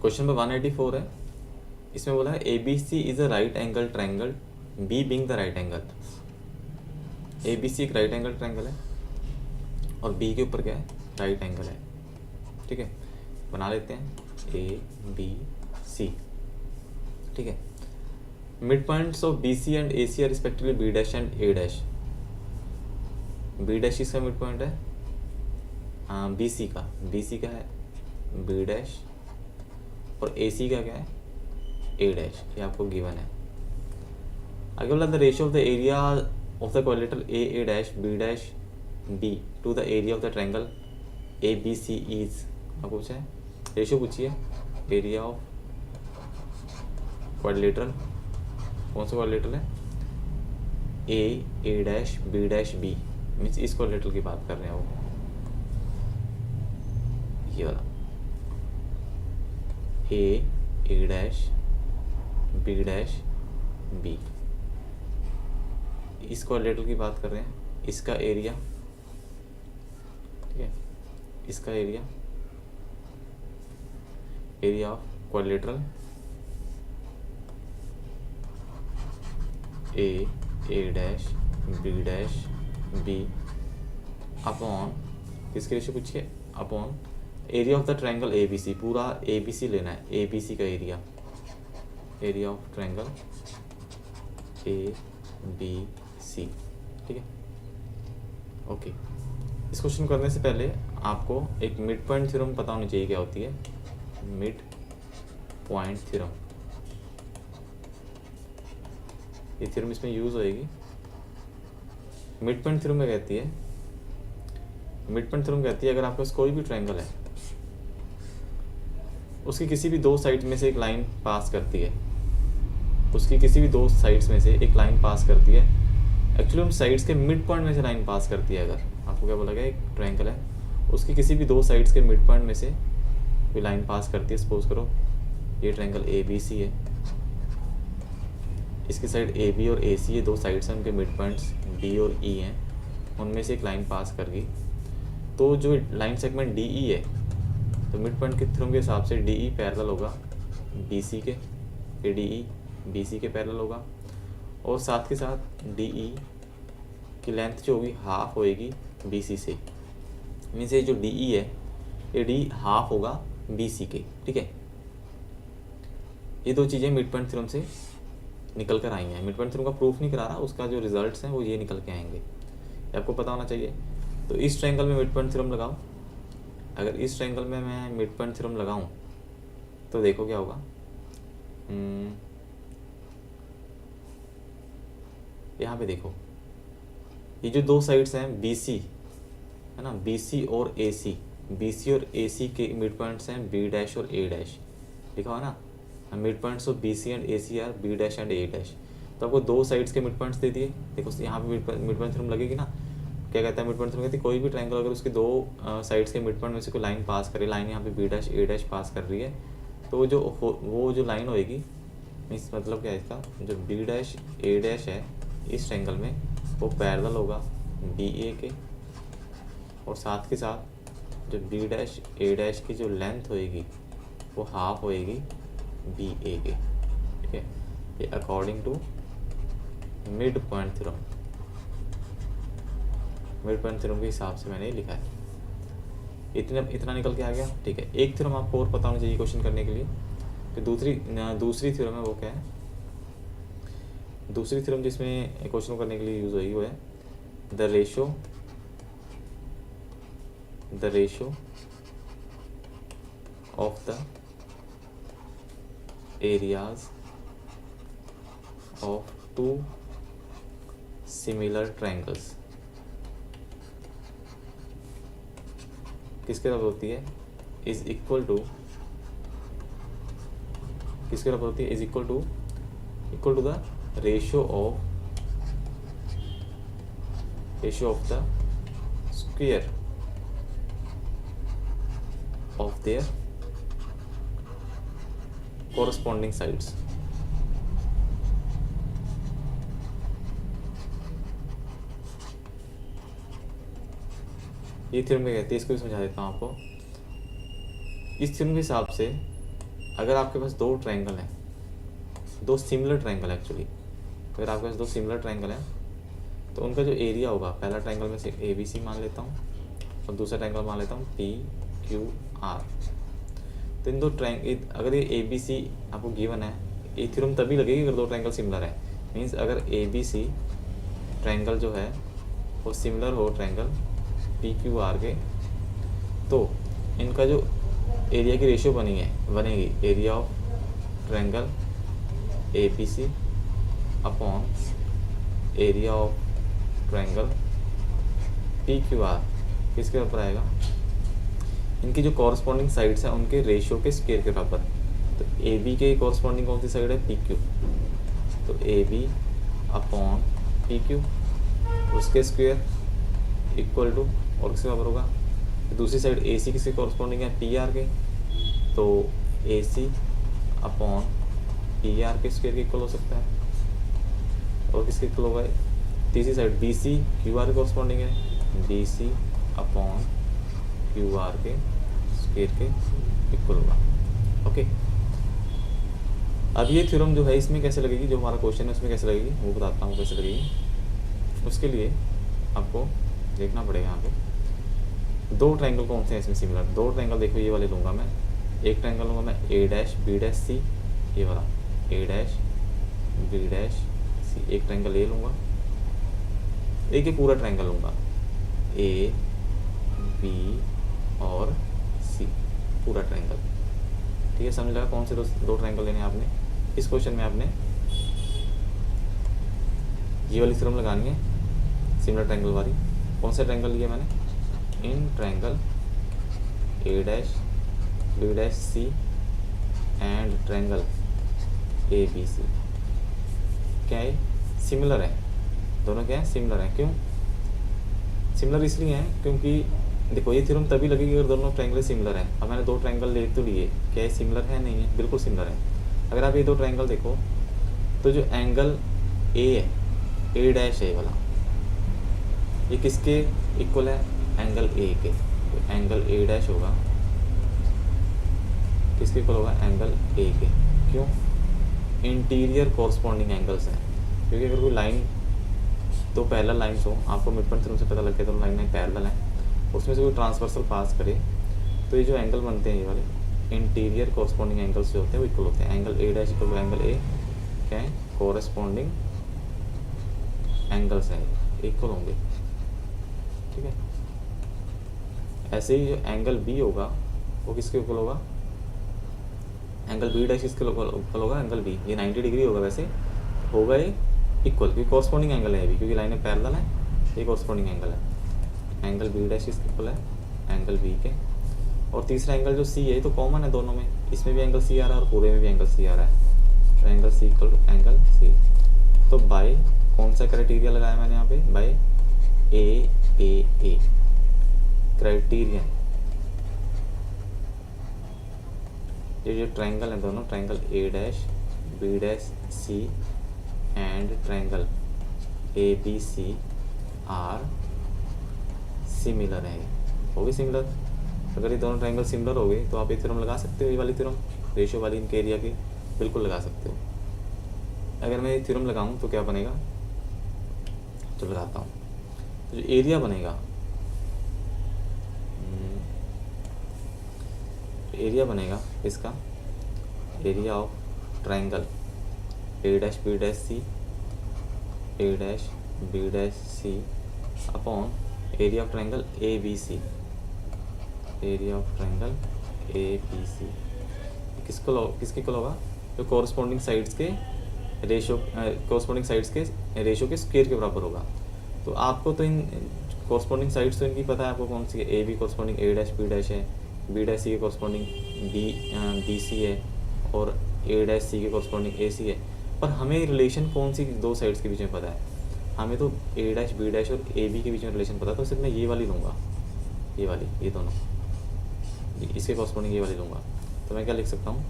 Question number 184 है। इसमें बोला है A B C is a right angle triangle, B being the right angle. A B C एक right angle triangle है और बी के ऊपर क्या है, राइट एंगल है। ठीक है, बना लेते हैं ए बी सी। ठीक है, mid points of B C and A C are respectively B dash and A dash. B dash इसका मिड पॉइंट है, हाँ बी सी का है बी डैश और ए सी का क्या है, ए डैश। ये आपको गिवन है। आगे बोला the ratio of the area of the quadrilateral A dash B dash B to the area of the triangle A B C is. आपको पूछा है रेशियो, पूछिए एरिया ऑफ क्वाड्रिलेटरल, कौन सा क्वाड्रिलेटरल है, A dash B dash B, means इस quadrilateral की बात कर रहे हैं वो, ये वाला A dash B dash B, इस क्वाड्रिलेटरल की बात कर रहे हैं। इसका एरिया, ठीक है, इसका area of quadrilateral A dash B upon किसके रेशियो पूछिए, upon area of the triangle A B C. पूरा ए बी सी लेना है, ए बी सी का area of triangle A B C. ठीक है, ओके। इस क्वेश्चन करने से पहले आपको एक मिड पॉइंट थ्योरम पता होनी चाहिए क्या होती है, मिड पॉइंट थ्योरम। ये थ्योरम इसमें यूज होएगी। मिड पॉइंट थ्योरम क्या कहती है, मिड पॉइंट थ्योरम कहती है अगर आपके पास कोई भी ट्रायंगल है, उसकी किसी भी दो साइड में से एक लाइन पास करती है, उसकी किसी भी दो साइड्स में से एक लाइन पास करती है, एक्चुअली उन साइड्स के मिड पॉइंट में से लाइन पास करती है। अगर आपको क्या बोला गया, एक ट्रायंगल है, उसकी किसी भी दो साइड्स के मिड पॉइंट में से कोई लाइन पास करती है। सपोज करो ये ट्रायंगल ए बी सी है, इसकी साइड ए बी और ए सी है, दो साइड्स हैं, उनके मिड पॉइंट्स डी और ई हैं, उनमें से एक लाइन पास कर गई, तो जो लाइन सेगमेंट डी ई है, तो मिड पॉइंट के थ्योरम के हिसाब से डी ई पैरेलल होगा बी सी के, ये डी ई बी सी के पैरेलल होगा, और साथ के साथ डी ई की लेंथ जो होगी हाफ होएगी बी सी से, मीन्स ये जो डी ई है ये डी हाफ होगा बी सी के। ठीक है, ये दो चीज़ें मिड पॉइंट थ्योरम से निकल कर आई हैं। मिड पॉइंट थ्योरम का प्रूफ नहीं करा रहा, उसका जो रिजल्ट्स हैं वो ये निकल के आएंगे, ये आपको पता होना चाहिए। तो इस ट्रायंगल में मिड पॉइंट थ्योरम लगाओ, अगर इस ट्रायंगल में मैं मिड पॉइंट थ्योरम लगाऊं तो देखो क्या होगा, यहाँ पे देखो ये जो दो साइड्स हैं बी सी है ना, बी सी और ए सी, बी सी और ए सी के मिड पॉइंट्स हैं बी डैश और ए डैश, लिखा हुआ ना, mid points of B C and A C are B dash and A dash. तो आपको दो साइड्स के मिड पॉइंट्स दे दिए, देखो यहाँ पे मिड पॉइंट थ्योरम लगेगी ना। क्या कहता है मिड पॉइंट थ्योरम, कहती है कोई भी ट्रायंगल अगर उसके दो साइड्स के मिड पॉइंट में से कोई लाइन पास करे, लाइन यहाँ पे बी डैश ए डैश पास कर रही है, तो वो जो लाइन होएगी, मीन्स मतलब क्या है इसका, जो बी डैश ए डैश है इस ट्रायंगल में वो पैरेलल होगा बी ए के, और साथ के साथ जो बी डैश ए डैश की जो लेंथ होएगी वो हाफ होएगी बी ए के। ठीक है, ये according to mid point theorem, mid point theorem के हिसाब से मैंने लिखा है। इतना निकल के आ गया। ठीक है, एक थ्योरम आपको और पता होना चाहिए क्वेश्चन करने के लिए, तो दूसरी थ्योरम है वो क्या है, दूसरी थ्योरम जिसमें क्वेश्चन करने के लिए यूज होगी वो है the ratio of the areas of two similar triangles. किसके बराबर होती है, इज इक्वल टू, किसके बराबर होती है, is equal to the ratio of the square of their corresponding sides। ये थ्योरम क्या कहती है, इसको भी समझा देता हूँ आपको। इस थ्योरम के हिसाब से अगर आपके पास दो ट्रायंगल हैं, दो सिमिलर ट्रायंगल एक्चुअली, अगर आपके पास दो सिमिलर ट्रायंगल हैं तो उनका जो एरिया होगा, पहला ट्रायंगल में से ABC मान लेता हूँ और दूसरा ट्रायंगल मान लेता हूँ PQR। तो इन दो ट्रायंगल, अगर ये ABC आपको गिवन है, ये थ्योरम तभी लगेगी अगर दो ट्रायंगल सिमिलर है। मीन्स अगर ABC ट्रायंगल जो है वो सिमिलर हो ट्रायंगल PQR के, तो इनका जो एरिया की रेशियो बनेगी area of triangle ABC upon area of triangle PQR किसके बराबर आएगा, इनकी जो कॉरस्पॉन्डिंग साइड्स हैं उनके रेशियो के स्क्वायर के बराबर। तो AB के कॉरस्पॉन्डिंग कौन सी साइड है, PQ, तो AB अपॉन PQ उसके स्क्वायर इक्वल टू, और किसके बराबर होगा, दूसरी साइड AC किसके कॉरस्पॉन्डिंग है, PR के, तो AC अपॉन PR के स्क्वायर के इक्वल हो सकता है। और किसके इक्वल होगा, तीसरी साइड BC QR के कॉरस्पॉन्डिंग है, BC अपॉन QR के स्क्वायर के इक्वल होगा। ओके, अब ये थ्योरम जो है इसमें कैसे लगेगी, जो हमारा क्वेश्चन है उसमें कैसे लगेगी वो बताता हूँ कैसे लगेगी। उसके लिए आपको देखना पड़ेगा यहाँ पे दो ट्रायंगल कौन से हैं इसमें सिमिलर। दो ट्रायंगल देखो, ये वाले लूँगा मैं, एक ट्रायंगल लूँगा मैं A', B', C, ये वाला A', B', C, एक ट्रायंगल ए लूँगा, एक ही पूरा ट्रायंगल लूँगा A, B और C, पूरा ट्रायंगल। ठीक है, समझ लगा कौन से दो ट्रायंगल लेने हैं आपने। इस क्वेश्चन में आपने ये वाली थ्योरम लगानी है सिमिलर ट्रायंगल वाली। कौन सा ट्रायंगल लिया मैंने, in triangle A', B', C and triangle ABC क्या है, सिमिलर है, दोनों क्या है, सिमिलर है। क्यों सिमिलर, इसलिए हैं क्योंकि देखो ये थ्योरम तभी लगेगी अगर दोनों ट्रायंगल सिमिलर हैं। अब मैंने दो ट्रायंगल ले तो लिए, क्या ये सिमिलर है, नहीं है, बिल्कुल सिमिलर है। अगर आप ये दो ट्रायंगल देखो तो जो एंगल A है, A' है वाला, ये किसके इक्वल है, एंगल A के। तो एंगल A' होगा किसके इक्वल होगा, एंगल A के। क्यों, इंटीरियर कॉरस्पॉन्डिंग एंगल्स हैं, क्योंकि अगर कोई लाइन, दो पैरेलल लाइन्स हो, आपको मिड पॉइंट थ्योरम से पता लग गया दोनों लाइन पैरेलल हैं, उसमें से कोई ट्रांसवर्सल पास करे तो ये जो एंगल बनते हैं ये वाले इंटीरियर कॉरस्पॉन्डिंग एंगल्स जो होते हैं वो इक्वल होते हैं। Angle A' equal angle A क्या है, कॉरस्पॉन्डिंग एंगल्स हैं, इक्वल होंगे। ठीक है, ऐसे ही जो एंगल B होगा वो किसके इक्वल होगा, एंगल B' किसके इक्वल होगा, एंगल B, ये 90 डिग्री होगा, वैसे होगा ये इक्वल, क्योंकि कॉरस्पॉन्डिंग एंगल है अभी, क्योंकि लाइनें पैरेलल है, ये कॉरस्पॉन्डिंग एंगल है। एंगल B' किसके इक्वल है, एंगल B के। और तीसरा एंगल जो C है तो कॉमन है दोनों में, इसमें भी एंगल C आ रहा है और पूरे में भी एंगल C आ रहा है, तो angle C equal to angle C। तो बाय कौन सा क्राइटेरिया लगाया मैंने यहाँ पे, बाय AAA क्राइटेरियन। ये जो ट्रायंगल है दोनों, triangle A', B', C and triangle ABC are similar है, होगी सिमिलर। अगर ये दोनों ट्रायंगल सिमिलर हो गए तो आप ये थ्योरम लगा सकते हो, ये वाली थ्योरम रेशियो वाली इनके एरिया की, बिल्कुल लगा सकते हो। अगर मैं ये थ्योरम लगाऊं तो क्या बनेगा, तो लगाता हूँ, तो जो एरिया बनेगा, एरिया बनेगा इसका, area of triangle A', B', C, A', B', C upon area of triangle ABC, area of triangle ABC किसके इक्वल होगा, जो कॉरस्पॉन्डिंग साइड्स के रेशियो, कॉरस्पॉन्डिंग साइड्स के रेशियो के स्क्वायर के बराबर होगा। तो आपको तो इन कॉरस्पॉन्डिंग साइड्स तो इनकी पता है आपको कौन सी है, AB कॉरस्पॉन्डिंग A', B' है, B' C के कॉरस्पॉन्डिंग BC है और A' C के कॉरस्पॉन्डिंग AC है। पर हमें रिलेशन कौन सी दो साइड्स के बीच में पता है, हमें तो A', B' और AB के बीच में रिलेशन पता है, तो सिर्फ मैं ये वाली लूँगा, ये वाली, ये दोनों, इसके कॉरस्पॉन्डिंग ये वाली लूँगा। तो मैं क्या लिख सकता हूँ,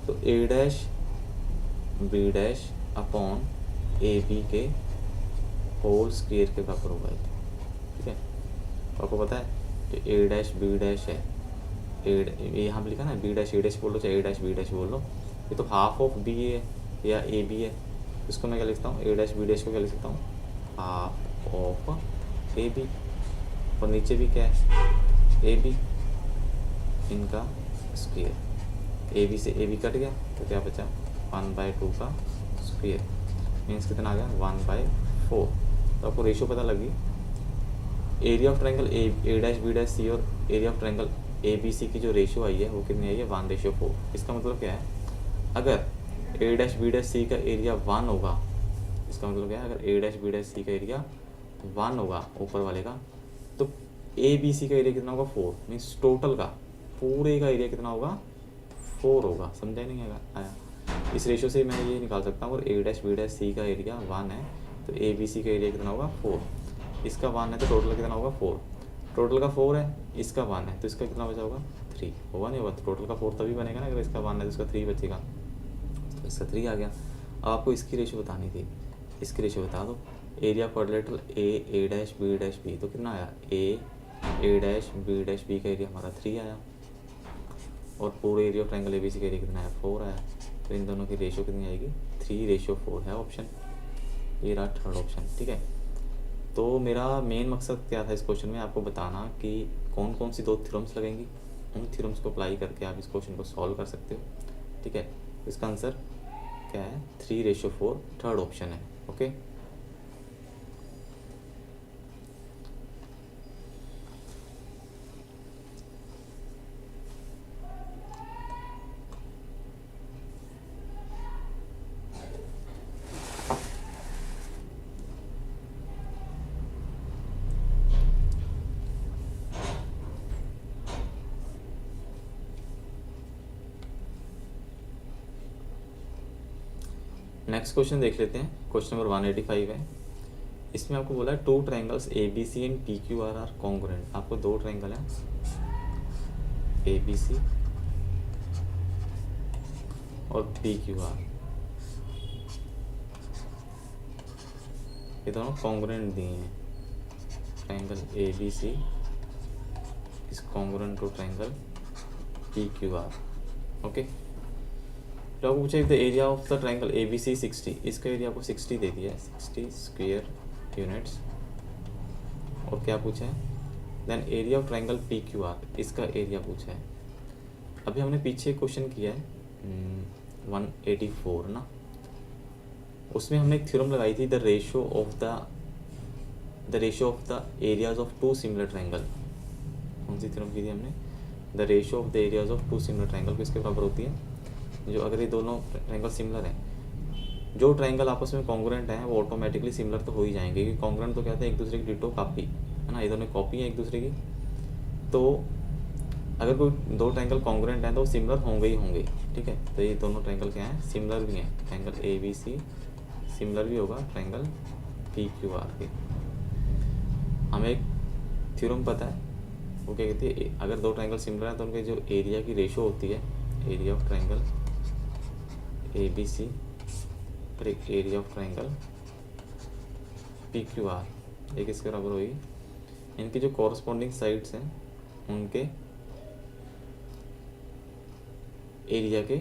तो A', B' अपॉन AB के होल स्क्वायर के बराबर होगा। ठीक है, आपको पता है जो A', B' है ए यहाँ पे लिखा ना बी डैश ए डैश बोल लो चाहे ए डैश बी डैश बोल लो, ये तो हाफ ऑफ बी है या ए बी है, इसको मैं क्या लिखता हूँ ए डैश बी डैश को क्या लिख सकता हूँ हाफ ऑफ ए बी, और नीचे भी क्या है ए बी इनका स्क्वायर, ए बी से ए बी कट गया तो क्या बचा 1/2 का स्क्वायर मीन्स कितना आ गया 1/4। तो आपको रेशियो पता लगी area of triangle A dash B dash C और area of triangle A B C की जो रेशियो आई है वो कितनी आई है 1/4। इसका मतलब क्या है अगर ए डैश बी डैश सी का एरिया 1 होगा, इसका मतलब क्या है अगर ए डैश बी डैश सी का एरिया 1 होगा ऊपर वाले का, तो ए बी सी का एरिया कितना होगा 4, मीन्स टोटल का पूरे का एरिया कितना होगा 4 होगा। समझा ही नहीं आया। इस रेशियो से मैं ये निकाल सकता हूँ अगर ए डैश बी डैश सी का एरिया 1 है तो ए बी सी का एरिया कितना होगा 4, इसका 1 है तो टोटल कितना होगा 4, टोटल का 4 है इसका 1 है तो इसका कितना बचा होगा 3 होगा नहीं होगा, तो टोटल का 4 तभी बनेगा ना अगर इसका 1 है तो इसका 3 बचेगा, तो इसका 3 आ गया। अब आपको इसकी रेशियो बतानी थी, इसकी रेशियो बता दो area quadrilateral A dash B तो कितना आया ए डैश बी का एरिया हमारा 3 आया, और पूरे area of triangle A B C का एरिया कितना आया 4 आया, तो इन दोनों की रेशियो कितनी आएगी 3/4 है ऑप्शन, ये रहा थर्ड ऑप्शन। ठीक है, तो मेरा मेन मकसद क्या था इस क्वेश्चन में आपको बताना कि कौन कौन सी 2 थ्योरम्स लगेंगी, उन थ्योरम्स को अप्लाई करके आप इस क्वेश्चन को सॉल्व कर सकते हो। ठीक है, इसका आंसर क्या है 3/4 थर्ड ऑप्शन है। ओके, नेक्स्ट क्वेश्चन देख लेते हैं। क्वेश्चन नंबर 185 है। इसमें आपको बोला है 2 triangles A B C and P Q R congruent. आपको 2 ट्रायंगल हैं ए बी सी और पी क्यू आर, ये दोनों कॉन्ग्रुएंट दिए हैं। Triangle A B C is congruent to triangle P Q R. Okay, तो आपको पूछा the area of the triangle A B C 60, इसका एरिया आपको 60 दे दिया है, 60 स्क्वायर यूनिट्स। और क्या पूछा है then area of triangle P Q R, इसका एरिया पूछा है। अभी हमने पीछे क्वेश्चन किया है 184 ना, उसमें हमने एक थ्योरम लगाई थी the ratio of the areas of 2 similar triangle. कौन सी थ्योरम की थी हमने, the ratio of the areas of 2 similar triangle किसके बराबर होती है, जो अगर ये दोनों ट्रायंगल सिमिलर हैं, जो ट्रायंगल आपस में कॉन्ग्रुएंट हैं वो ऑटोमेटिकली सिमिलर तो हो ही जाएंगे, क्योंकि कॉन्ग्रुएंट तो कहते हैं एक दूसरे की डिटो कॉपी है ना, ये दोनों कॉपी हैं एक दूसरे की। तो अगर कोई 2 ट्रायंगल कॉन्ग्रुएंट हैं तो वो सिमिलर होंगे ही होंगे। ठीक है, तो ये दोनों ट्रायंगल क्या हैं सिमिलर भी हैं, triangle A B C similar भी होगा ट्रायंगल पी क्यू आर के। हमें एक थ्योरम पता है वो क्या कहती है, अगर 2 ट्रायंगल सिमिलर हैं तो उनके जो एरिया की रेशियो होती है, area of triangle A B C और एक area of triangle P Q R, एक इसके बराबर होगी इनकी जो कॉरस्पॉन्डिंग साइड्स हैं उनके एरिया के,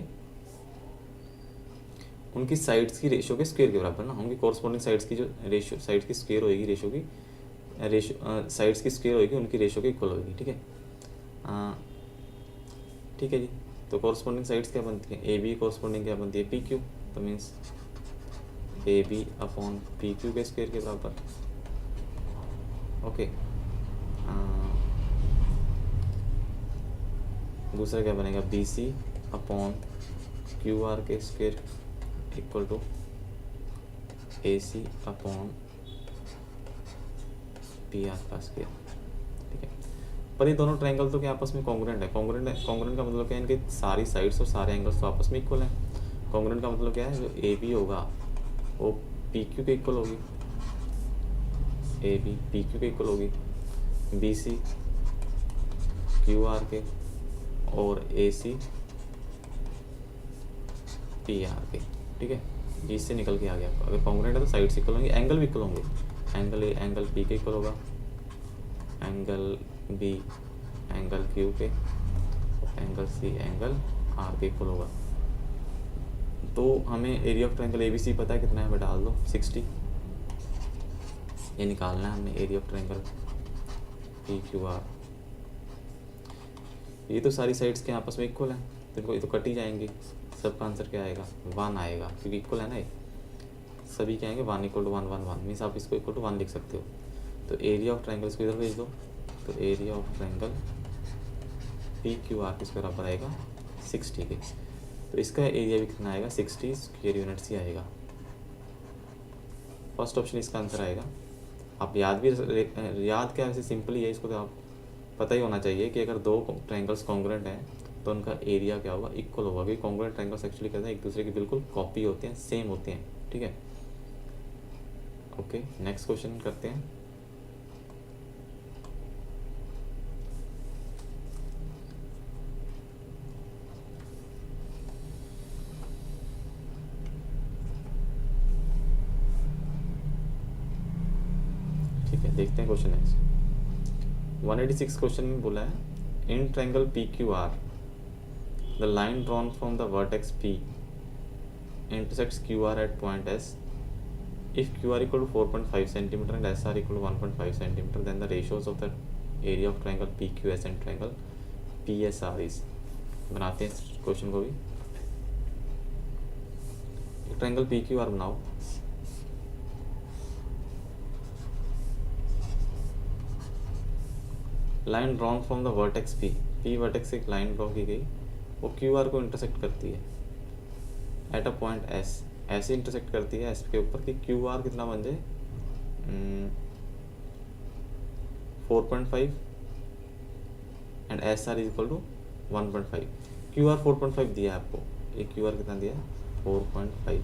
उनकी साइड्स की रेशियो के स्क्वायर के बराबर ना, उनकी कॉरस्पॉन्डिंग साइड्स की जो रेशियो साइड्स की स्क्वायर होगी, रेशियो की साइड्स की स्क्वायर होगी उनकी रेशियो के इक्वल होगी। ठीक है, ठीक है जी। तो कॉरस्पॉन्डिंग साइड्स क्या बनती है, ए बी कॉरस्पॉन्डिंग क्या बनती है पी क्यू, तो means A B upon P Q के स्क्वायर के बराबर। ओके, दूसरा क्या बनेगा B C upon Q R के square equal to A C upon P R का स्क्वायर। ठीक है, पर ये दोनों ट्रायंगल तो क्या आपस में कॉन्ग्रुएंट है। कॉन्ग्रुएंट का मतलब क्या है, इनके सारी साइड्स और सारे एंगल्स तो आपस में इक्वल हैं। कॉन्ग्रुएंट का मतलब क्या है, जो ए बी होगा वो पी क्यू के इक्वल होगी, ए बी पी क्यू के इक्वल होगी, बी सी क्यू आर के और ए सी पी आर के। ठीक है, बी से निकल के आ गया। अगर कॉन्ग्रुएंट है तो साइड्स इक्वल होंगी, एंगल भी इक्वल होंगे, एंगल ए एंगल पी के इक्वल होगा, एंगल बी एंगल क्यू के, एंगल सी एंगल आर के इक्वल होगा। तो हमें एरिया ऑफ ट्रायंगल ABC पता है कितना है, मैं डाल दो 60। ये निकालना है हमने एरिया ऑफ ट्रायंगल PQR। ये तो सारी साइड्स के आपस में इक्वल हैं, तो इनको ये तो कट ही जाएंगी। सबका आंसर क्या आएगा, 1 आएगा, क्योंकि इक्वल है ना ये। सभी क्या आएंगे 1 = 1 1 1 मीन्स आप इसको इक्वल टू 1 लिख सकते हो। तो एरिया ऑफ ट्रायंगल इसको इधर भेज दो। तो एरिया ऑफ ट्रायंगल PQR किसके बराबर आएगा 60 के। तो इसका एरिया भी कितना आएगा 60 स्क्वायर यूनिट्स ही आएगा। फर्स्ट ऑप्शन इसका आंसर आएगा। आप याद क्या वैसे सिंपल ही है, इसको तो आप पता ही होना चाहिए कि अगर दो ट्रायंगल्स कॉन्ग्रुएंट हैं तो उनका एरिया क्या होगा, इक्वल होगा। क्योंकि कॉन्ग्रुएंट ट्रायंगल्स एक्चुअली कहते हैं एक दूसरे की बिल्कुल कॉपी होते हैं, सेम होते हैं। ठीक है, ओके नेक्स्ट क्वेश्चन करते हैं। ठीक है, देखते हैं क्वेश्चन नेक्स्ट। 186 क्वेश्चन में बोला है in triangle PQR the line drawn from the vertex P intersects QR at point S. If QR = 4.5 cm and SR = 1.5 cm, then the ratios of the area of triangle PQS and triangle PSR is। बनाते हैं question को भी। Triangle PQR बनाओ। Line drawn from the vertex P vertex से एक line draw की गई, वो QR को इंटरसेक्ट करती है एट अ पॉइंट S। ऐसे इंटरसेक्ट करती है S के ऊपर कि QR कितना बन जाए 4.5 एंड SR = 1.5। QR 4.5 दिया है आपको, ये QR कितना दिया है 4.5,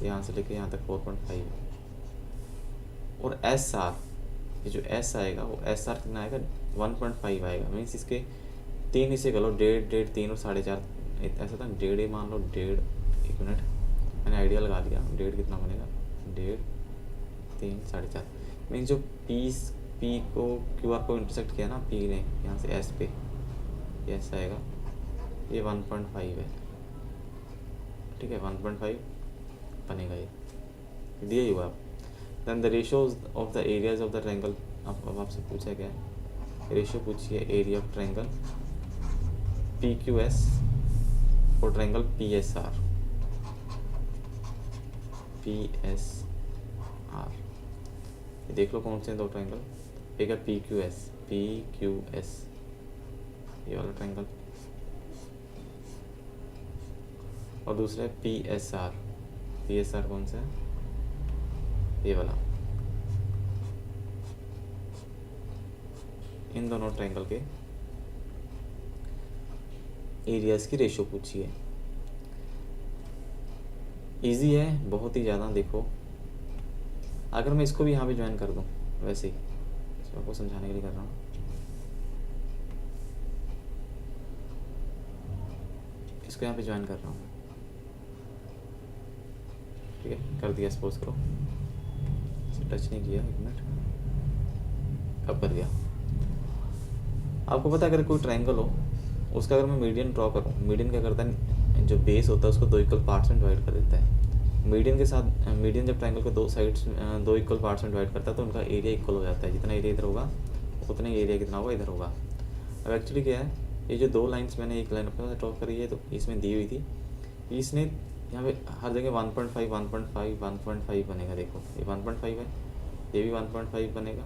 यहाँ से लेके यहाँ तक 4.5 है। और SR, ये जो S आएगा वो SR कितना आएगा 1.5 आएगा। मीन्स इसके 3 हिस्से कर लो, 1.5 1.5 3 और 4.5 ऐसा था। 1.5 मान लो, 1.5 एक मिनट मैंने आइडिया लगा लिया। 1.5 कितना बनेगा 1.5 3 4.5 मीन्स जो P को QR को इंटरसेक्ट किया ना P ने यहाँ से S पे, ये S आएगा, ये 1.5 है। ठीक है 1.5 बनेगा, ये दिया ही हुआ। Then the ratios of the areas of the triangle. अब आपसे पूछा क्या है, रेशियो पूछिए एरिया ऑफ ट्रायंगल PQS और ट्रायंगल PSR। ये देख लो कौन से हैं दो ट्रायंगल। एक है PQS ये वाला ट्रायंगल, और दूसरा है PSR कौन सा है, ये वाला। इन दोनों ट्रायंगल के एरियाज की रेशियो पूछी है। इजी है बहुत ही ज़्यादा। देखो अगर मैं इसको भी यहाँ पे ज्वाइन कर दूँ, वैसे ही आपको समझाने के लिए कर रहा हूँ। इसको यहाँ पे ज्वाइन कर रहा हूँ, ठीक है कर दिया। सपोज करो टच नहीं किया, एक मिनट, अब कर दिया। आपको पता है अगर कोई ट्रायंगल हो, उसका अगर मैं मीडियन ड्रॉ करूँ, मीडियन क्या करता है, जो बेस होता है उसको 2 इक्वल पार्ट्स में डिवाइड कर देता है। मीडियन के साथ मीडियन जब ट्रायंगल को 2 साइड्स 2 इक्वल पार्ट्स में डिवाइड करता है तो उनका एरिया इक्वल हो जाता है। जितना एरिया इधर होगा उतना ही एरिया कितना होगा इधर होगा। अब एक्चुअली क्या है, ये जो 2 लाइन्स मैंने एक लाइन अपने ड्रॉ करी है तो इसमें दी हुई थी, इसने यहाँ पे हर जगह 1.5 1.5 1.5 बनेगा। देखो ये 1.5 है, ये भी 1.5 बनेगा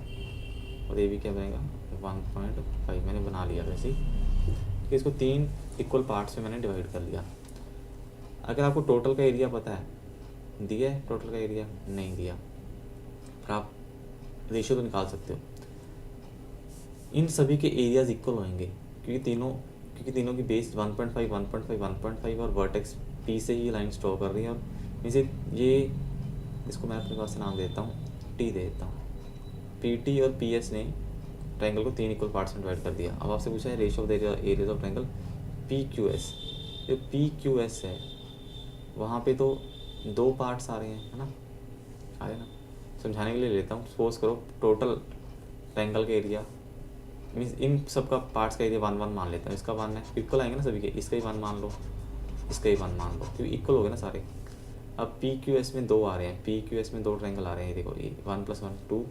और ये भी क्या बनेगा 1.5। मैंने बना लिया वैसे ही, इसको 3 इक्वल पार्ट्स में मैंने डिवाइड कर लिया। अगर आपको टोटल का एरिया पता है, दिया है टोटल का एरिया नहीं दिया, पर आप रेशियो तो निकाल सकते हो। इन सभी के एरियाज इक्वल होंगे क्योंकि तीनों की बेस 1.5 1.5 1.5 और वर्टेक्स P से ही लाइन ड्रॉ कर रही है। और इसे इसको मैं अपने पास से नाम देता हूँ, T दे देता हूँ। PT और PS ने ट्रायंगल को 3 इक्वल पार्ट्स में डिवाइड कर दिया। अब आपसे पूछा है ratio of the areas of triangle PQS। जो PQS है वहाँ पे तो 2 पार्ट्स आ रहे हैं, है ना, आ रहे हैं ना। समझाने के लिए लेता हूँ। सपोज करो टोटल ट्रायंगल का एरिया मीन्स इन सब का पार्ट्स का एरिया 1 1 मान लेता हूँ, इसका 1 है, इक्वल आएंगे ना सभी के, इसका ही 1 मान लो, इसका ही 1 मान लो, क्योंकि इक्वल हो गए ना सारे। अब पी क्यू एस में 2 आ रहे हैं, पी क्यू एस में 2 ट्रायंगल आ रहे हैं, ये देखो ये 1 + 1 2,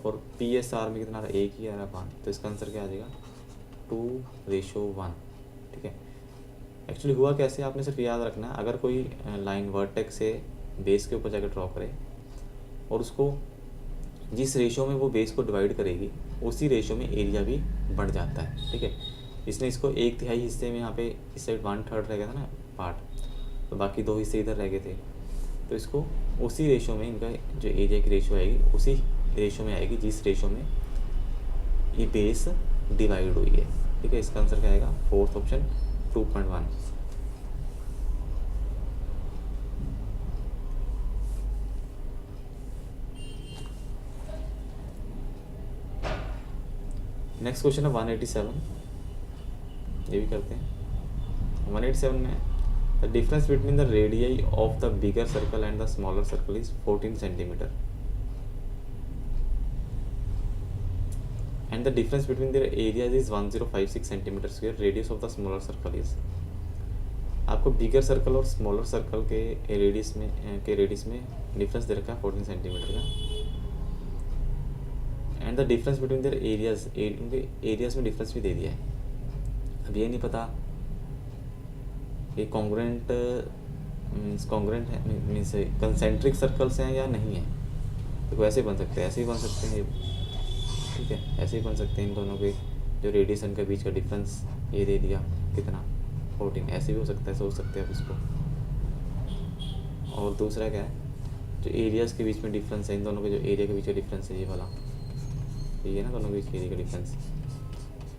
और पी एस आर में कितना आ रहा है, एक ही आ रहा है 1, तो इसका आंसर क्या आ जाएगा 2:1। ठीक है, एक्चुअली हुआ कैसे आपने सिर्फ याद रखना है, अगर कोई लाइन वर्टेक्स से बेस के ऊपर जाकर ड्रॉ करे और उसको जिस रेशो में वो बेस को डिवाइड करेगी उसी रेशो में एरिया भी बढ़ जाता है। ठीक है, इसने इसको 1/3 हिस्से में यहाँ पे इस साइड 1/3 रह गया था ना पार्ट, तो बाकी 2 हिस्से इधर रह गए थे, तो इसको उसी रेशो में इनका जो एरिया की रेशो आएगी उसी रेशो में आएगी जिस रेशो में ये बेस डिवाइड हुई है। ठीक है, इसका आंसर क्या आएगा, फोर्थ ऑप्शन 2.1। नेक्स्ट क्वेश्चन है 187, ये भी करते हैं। 187 में the difference between the radii of the bigger circle and the smaller circle is 14 centimetre and the difference between their areas is 1056 centimetre square, radius of the smaller circle is. आपको बिगर circle और smaller circle के radius में difference दे रखा है 14 centimetre का, and the difference between their areas, उनके areas में difference भी दे दिया है। अब ये नहीं पता ये कॉन्ग्रुएंट है मीन्स कंसेंट्रिक सर्कल्स हैं या नहीं है, तो वैसे बन सकते हैं, ऐसे ही बन सकते हैं। ठीक है, ऐसे ही बन सकते हैं, इन दोनों के जो रेडिएशन के बीच का डिफरेंस ये दे दिया कितना 14, ऐसे भी हो सकता है, सोच सकते हैं आप इसको। और दूसरा क्या है, जो एरियाज़ के बीच में डिफरेंस है, इन दोनों के जो एरिया के बीच का डिफरेंस है ये वाला, ये है ना दोनों के बीच एरिया का डिफरेंस,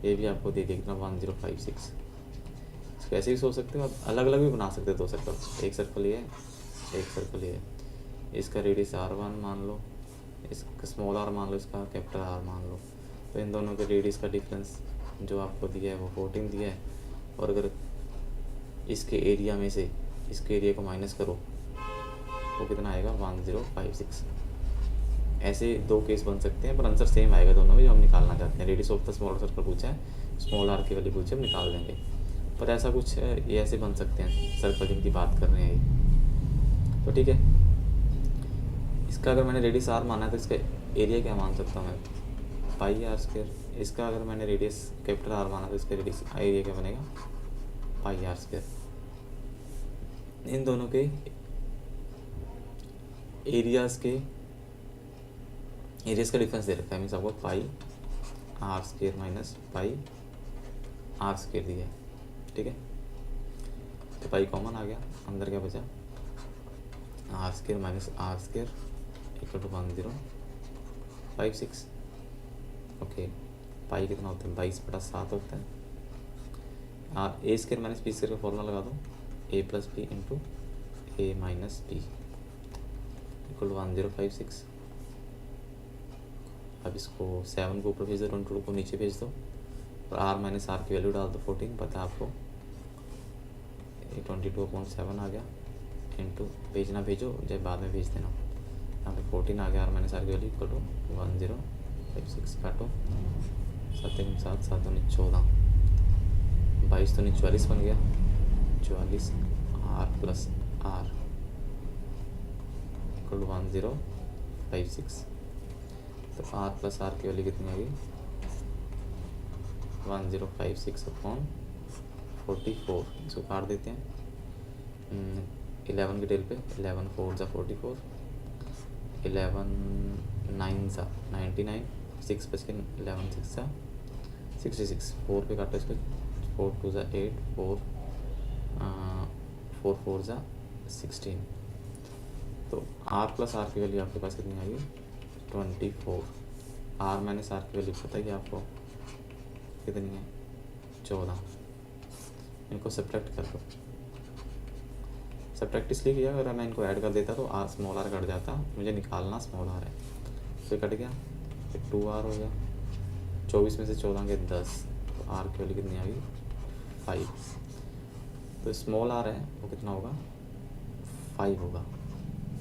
ये भी आपको दे दिया कितना 1056। इसको ऐसे भी सोच सकते हो आप, अलग अलग भी बना सकते हो 2 सर्कल, एक सर्कल ये है, एक सर्कल ये है, इसका रेडियस R1 मान लो, इसका स्मॉल r मान लो, इसका कैपिटल R मान लो, तो इन दोनों के रेडियस का डिफरेंस जो आपको दिया है वो 14 दिया है, और अगर इसके एरिया में से इसके एरिया को माइनस करो तो कितना आएगा 1056। ऐसे 2 केस बन सकते हैं, पर आंसर सेम आएगा दोनों में जो हम निकालना चाहते हैं। Radius of the smaller circle पूछा है, स्मॉल r की वैल्यू पूछे, हम निकाल देंगे, पर ऐसा कुछ ये ऐसे बन सकते हैं सर्कल जिनकी बात कर रहे हैं ये। तो ठीक है, इसका अगर मैंने रेडियस r माना है तो इसका एरिया क्या मान सकता हूँ मैं, πr²। इसका अगर मैंने रेडियस कैपिटल R माना तो इसका रेडियस एरिया क्या बनेगा, πr²। इन दोनों के एरियाज़ का डिफरेंस दे रखा है, मीन्स आपको πr² माइनस πr² दिया है। ठीक है, तो पाई कॉमन आ गया, अंदर क्या बचा r² minus r² equal to 1056। Okay, pi कितना होता है 22/7 होता है। a² माइनस b² का फॉर्मूला लगा दो, a + b into a minus b equal to 1056। अब इसको 7 को ऊपर भेज दो, 22 को नीचे भेज दो, और r माइनस r की वैल्यू डाल दो 14, पता है आपको 22/7 आ गया, इंटू भेजना भेजो चाहे बाद में भेज देना, यहाँ पे 14 आ गया, r माइनस r की वैल्यू इक्वल टू 1056। काटो 7 × 7 7 × 14, 22 तो 44 बन गया, 44 r + r इक्वल टू 1056। तो r + r की वैल्यू कितनी आ गई 1056/44। इसको काट देते हैं 11 के टेल पे, 11 4 × 44, 11 9 × 99, 6 बच के 11 6 × 66, 4 पे काटो इसको, 4 2 × 8, 4 4 × 16। तो r + r की वैल्यू आपके पास कितनी आ गई 24। r माइनस r की वैल्यू पता है आपको कितनी है 14। इनको सब्ट्रैक्ट कर दो, सब्ट्रैक्ट इसलिए किया अगर मैं इनको ऐड कर देता तो स्मॉल r कट जाता, मुझे निकालना स्मॉल r है, तो कट गया, फिर 2r हो गया, 24 में से 14 के 10, तो r की वैल्यू कितनी आ गई 5। तो स्मॉल r है वो कितना होगा 5 होगा।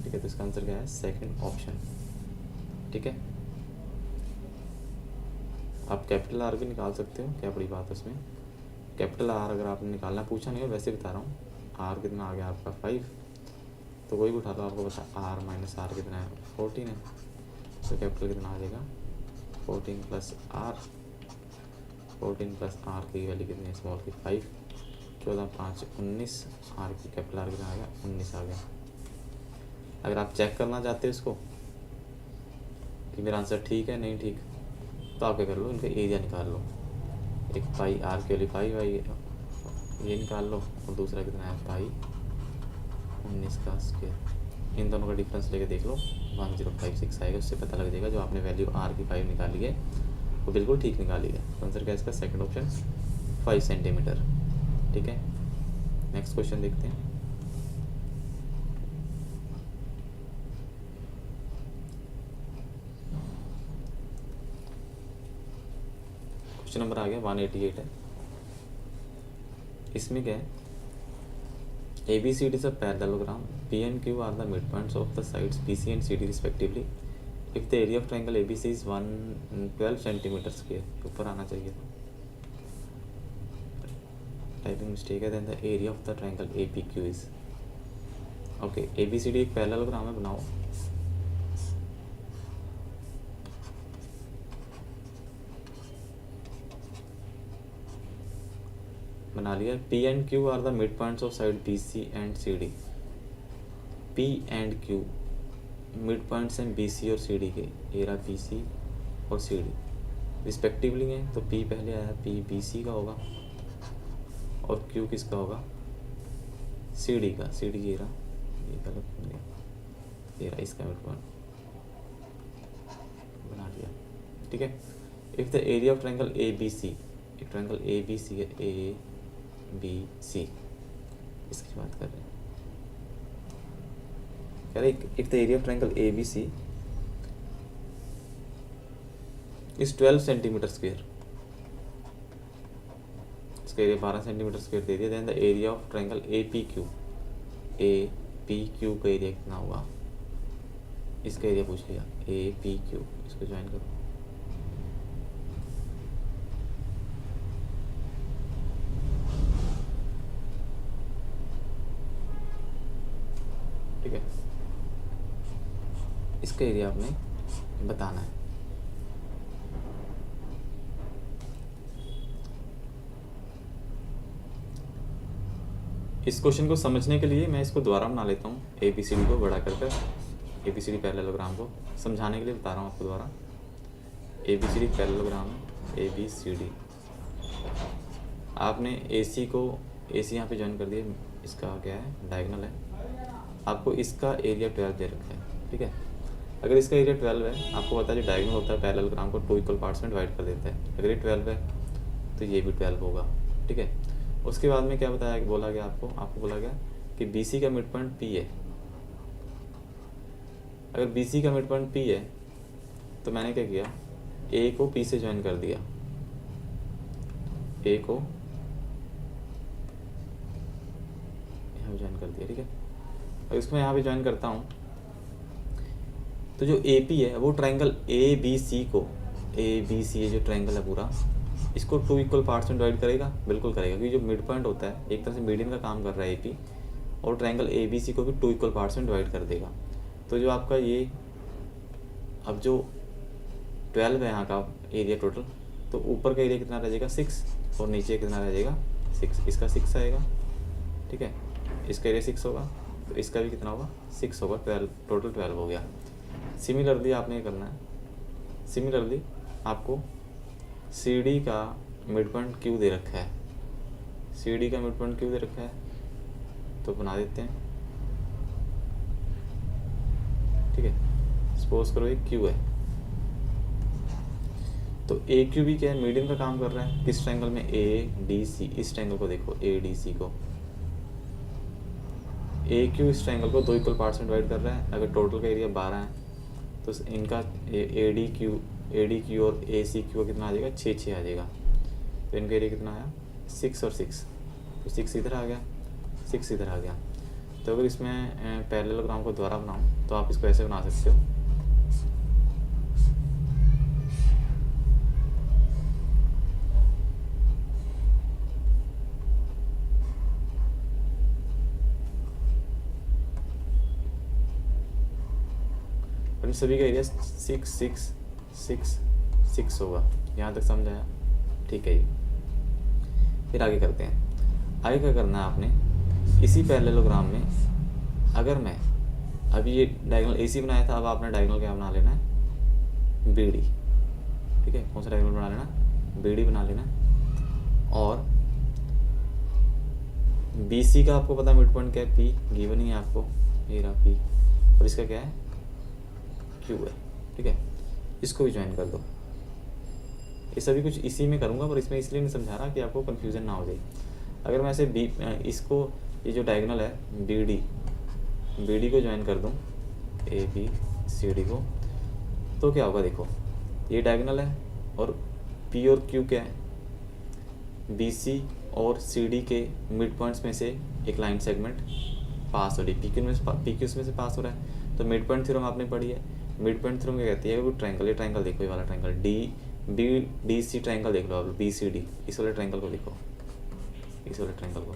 ठीक है, तो इसका आंसर क्या है सेकंड ऑप्शन। ठीक है, आप कैपिटल आर भी निकाल सकते हो, क्या बड़ी बात है उसमें। कैपिटल आर अगर आपने निकालना पूछा नहीं है, वैसे बता रहा हूँ। आर कितना आ गया आपका 5, तो कोई भी उठा लो आपको बता आर माइनस आर कितना है 14 है, तो कैपिटल कितना आ जाएगा 14 प्लस आर, 14 प्लस आर की वैल्यू कितनी है स्मॉल की 5, 14 5 19, आर की कैपिटल आर कितना आ गया 19 आ गया। अगर आप चेक करना चाहते हो इसको कि मेरा आंसर ठीक है नहीं ठीक, तो आप क्या कर लो, इनका एरिया निकाल लो। एक पाई आर के लिए पाई वाई ये निकाल लो, और दूसरा कितना है पाई 19 का स्क्वायर। इन दोनों का डिफरेंस लेके देख लो 1056 आएगा, उससे पता लग जाएगा जो आपने वैल्यू आर की 5 निकाली है वो बिल्कुल ठीक निकाली है। तो आंसर क्या है इसका सेकंड ऑप्शन 5 सेंटीमीटर। ठीक है, नेक्स्ट क्वेश्चन देखते हैं। क्वेश्चन नंबर आ गया 188 है। इसमें क्या है, ABCD is a parallelogram. P and Q are the midpoints of the sides BC and CD respectively. If the area of triangle ABC is 12 centimeter square, ऊपर आना चाहिए था, टाइपिंग मिस्टेक है। then the area of the triangle APQ is, okay, ABCD एक parallelogram है, बनाओ। बना लिया। P and Q are the midpoints of side BC and CD. P and Q mid points हैं BC और CD के, era BC और CD respectively हैं। तो P पहले आया, P BC का होगा और Q किसका होगा CD का, CD एरा, ये गलत बन गया, एरा इसका मिड पॉइंट बना लिया। ठीक है, if the area of triangle ABC, एक ट्रायंगल ABC है ABC, इसकी बात कर रहे हैं। कह रहे if the area of triangle ABC is 12 centimetre square, इसका एरिया 12 सेंटीमीटर स्क्वायर दे दिया। Then the area of triangle APQ, APQ का एरिया कितना होगा, इसका एरिया पूछ लिया APQ, इसको ज्वाइन करो। ठीक है, इसका एरिया आपने बताना है। इस क्वेश्चन को समझने के लिए मैं इसको दोबारा बना लेता हूँ, ABCD को बड़ा करके, ABCD पैरेललोग्राम को समझाने के लिए बता रहा हूँ आपको दोबारा। ABCD पैरेललोग्राम है, ABCD, आपने AC को AC यहाँ पे ज्वाइन कर दिया, इसका क्या है डायगोनल है, आपको इसका एरिया 12 दे रखा है। ठीक है, अगर इसका एरिया 12 है, आपको पता है जो डायगोनल होता है पैरेललोग्राम को 2 इक्वल पार्ट्स में डिवाइड कर देता है। अगर ये 12 है तो ये भी 12 होगा। ठीक है, उसके बाद में क्या बताया, बोला गया आपको बोला गया कि BC का मिड पॉइंट P है। अगर BC का मिड पॉइंट P है तो मैंने क्या किया, A को P से ज्वाइन कर दिया, A को यहाँ ज्वाइन कर दिया। ठीक है, और इसको मैं यहाँ पे ज्वाइन करता हूँ तो जो AP है वो ट्रायंगल ABC को, ABC ये जो ट्रायंगल है पूरा, इसको 2 इक्वल पार्ट्स में डिवाइड करेगा, बिल्कुल करेगा, क्योंकि जो मिड पॉइंट होता है एक तरह से मीडियन का काम कर रहा है AP, और ट्रायंगल ABC को भी 2 इक्वल पार्ट्स में डिवाइड कर देगा। तो जो आपका ये अब जो 12 है यहाँ का एरिया टोटल, तो ऊपर का एरिया कितना रह जाएगा 6, और नीचे कितना रह जाएगा 6, इसका 6 आएगा। ठीक है, इसका एरिया 6 होगा, तो इसका भी कितना होगा 6 होगा, 12 टोटल 12 हो गया। सिमिलरली आपने करना है, सिमिलरली आपको CD का मिड पॉइंट Q दे रखा है, CD का मिड पॉइंट Q दे रखा है, तो बना देते हैं। ठीक है, सपोज करो ये Q है, तो AQ भी क्या है मीडियन का काम कर रहा है, किस ट्रायंगल में ADC, इस ट्रायंगल को देखो ADC को, AQ इस ट्रायंगल को 2 इक्वल पार्ट्स में डिवाइड कर रहा है। अगर टोटल का एरिया 12 है तो इनका ADQ और ACQ कितना आ जाएगा 6 आ जाएगा, तो इनका एरिया कितना आया 6 और 6, तो 6 इधर आ गया, 6 इधर आ गया। तो अगर इसमें पैरेललोग्राम को दोबारा बनाऊँ तो आप इसको ऐसे बना सकते हो, सभी का एरिया 6 6 6 6 होगा। यहाँ तक समझ आया? ठीक है जी। फिर आगे करते हैं। आगे क्या करना है आपने, इसी पैरेललोग्राम में अगर मैं अभी ये डायगोनल AC बनाया था, अब आपने डायगोनल क्या बना लेना है, BD। ठीक है, कौन सा डायगोनल बना लेना, BD बना लेना। और BC का आपको पता मिड पॉइंट क्या है, P गिवन ही है आपको, ये रहा P, और इसका क्या है, Q है। ठीक है, इसको भी ज्वाइन कर दो। ये सभी कुछ इसी में करूँगा, पर इसमें इसलिए नहीं समझा रहा कि आपको कन्फ्यूज़न ना हो जाए। अगर मैं ऐसे इसको, ये जो डायगोनल है BD को ज्वाइन कर दूँ ABCD को, तो क्या होगा, देखो ये डायगोनल है और P और Q क्या है, BC और CD के मिड पॉइंट्स में से एक लाइन सेगमेंट पास हो रही है, PQ में से पास हो रहा है। तो मिड पॉइंट थ्योरम आपने पढ़ी है। मिड पॉइंट थ्योरम क्या कहती है, वो ट्रायंगल, ये ट्रायंगल देखो, ये वाला ट्रायंगल BDC ट्रायंगल देख लो आप, BCD, इस वाले ट्रायंगल को देखो, इस वाले ट्रायंगल को,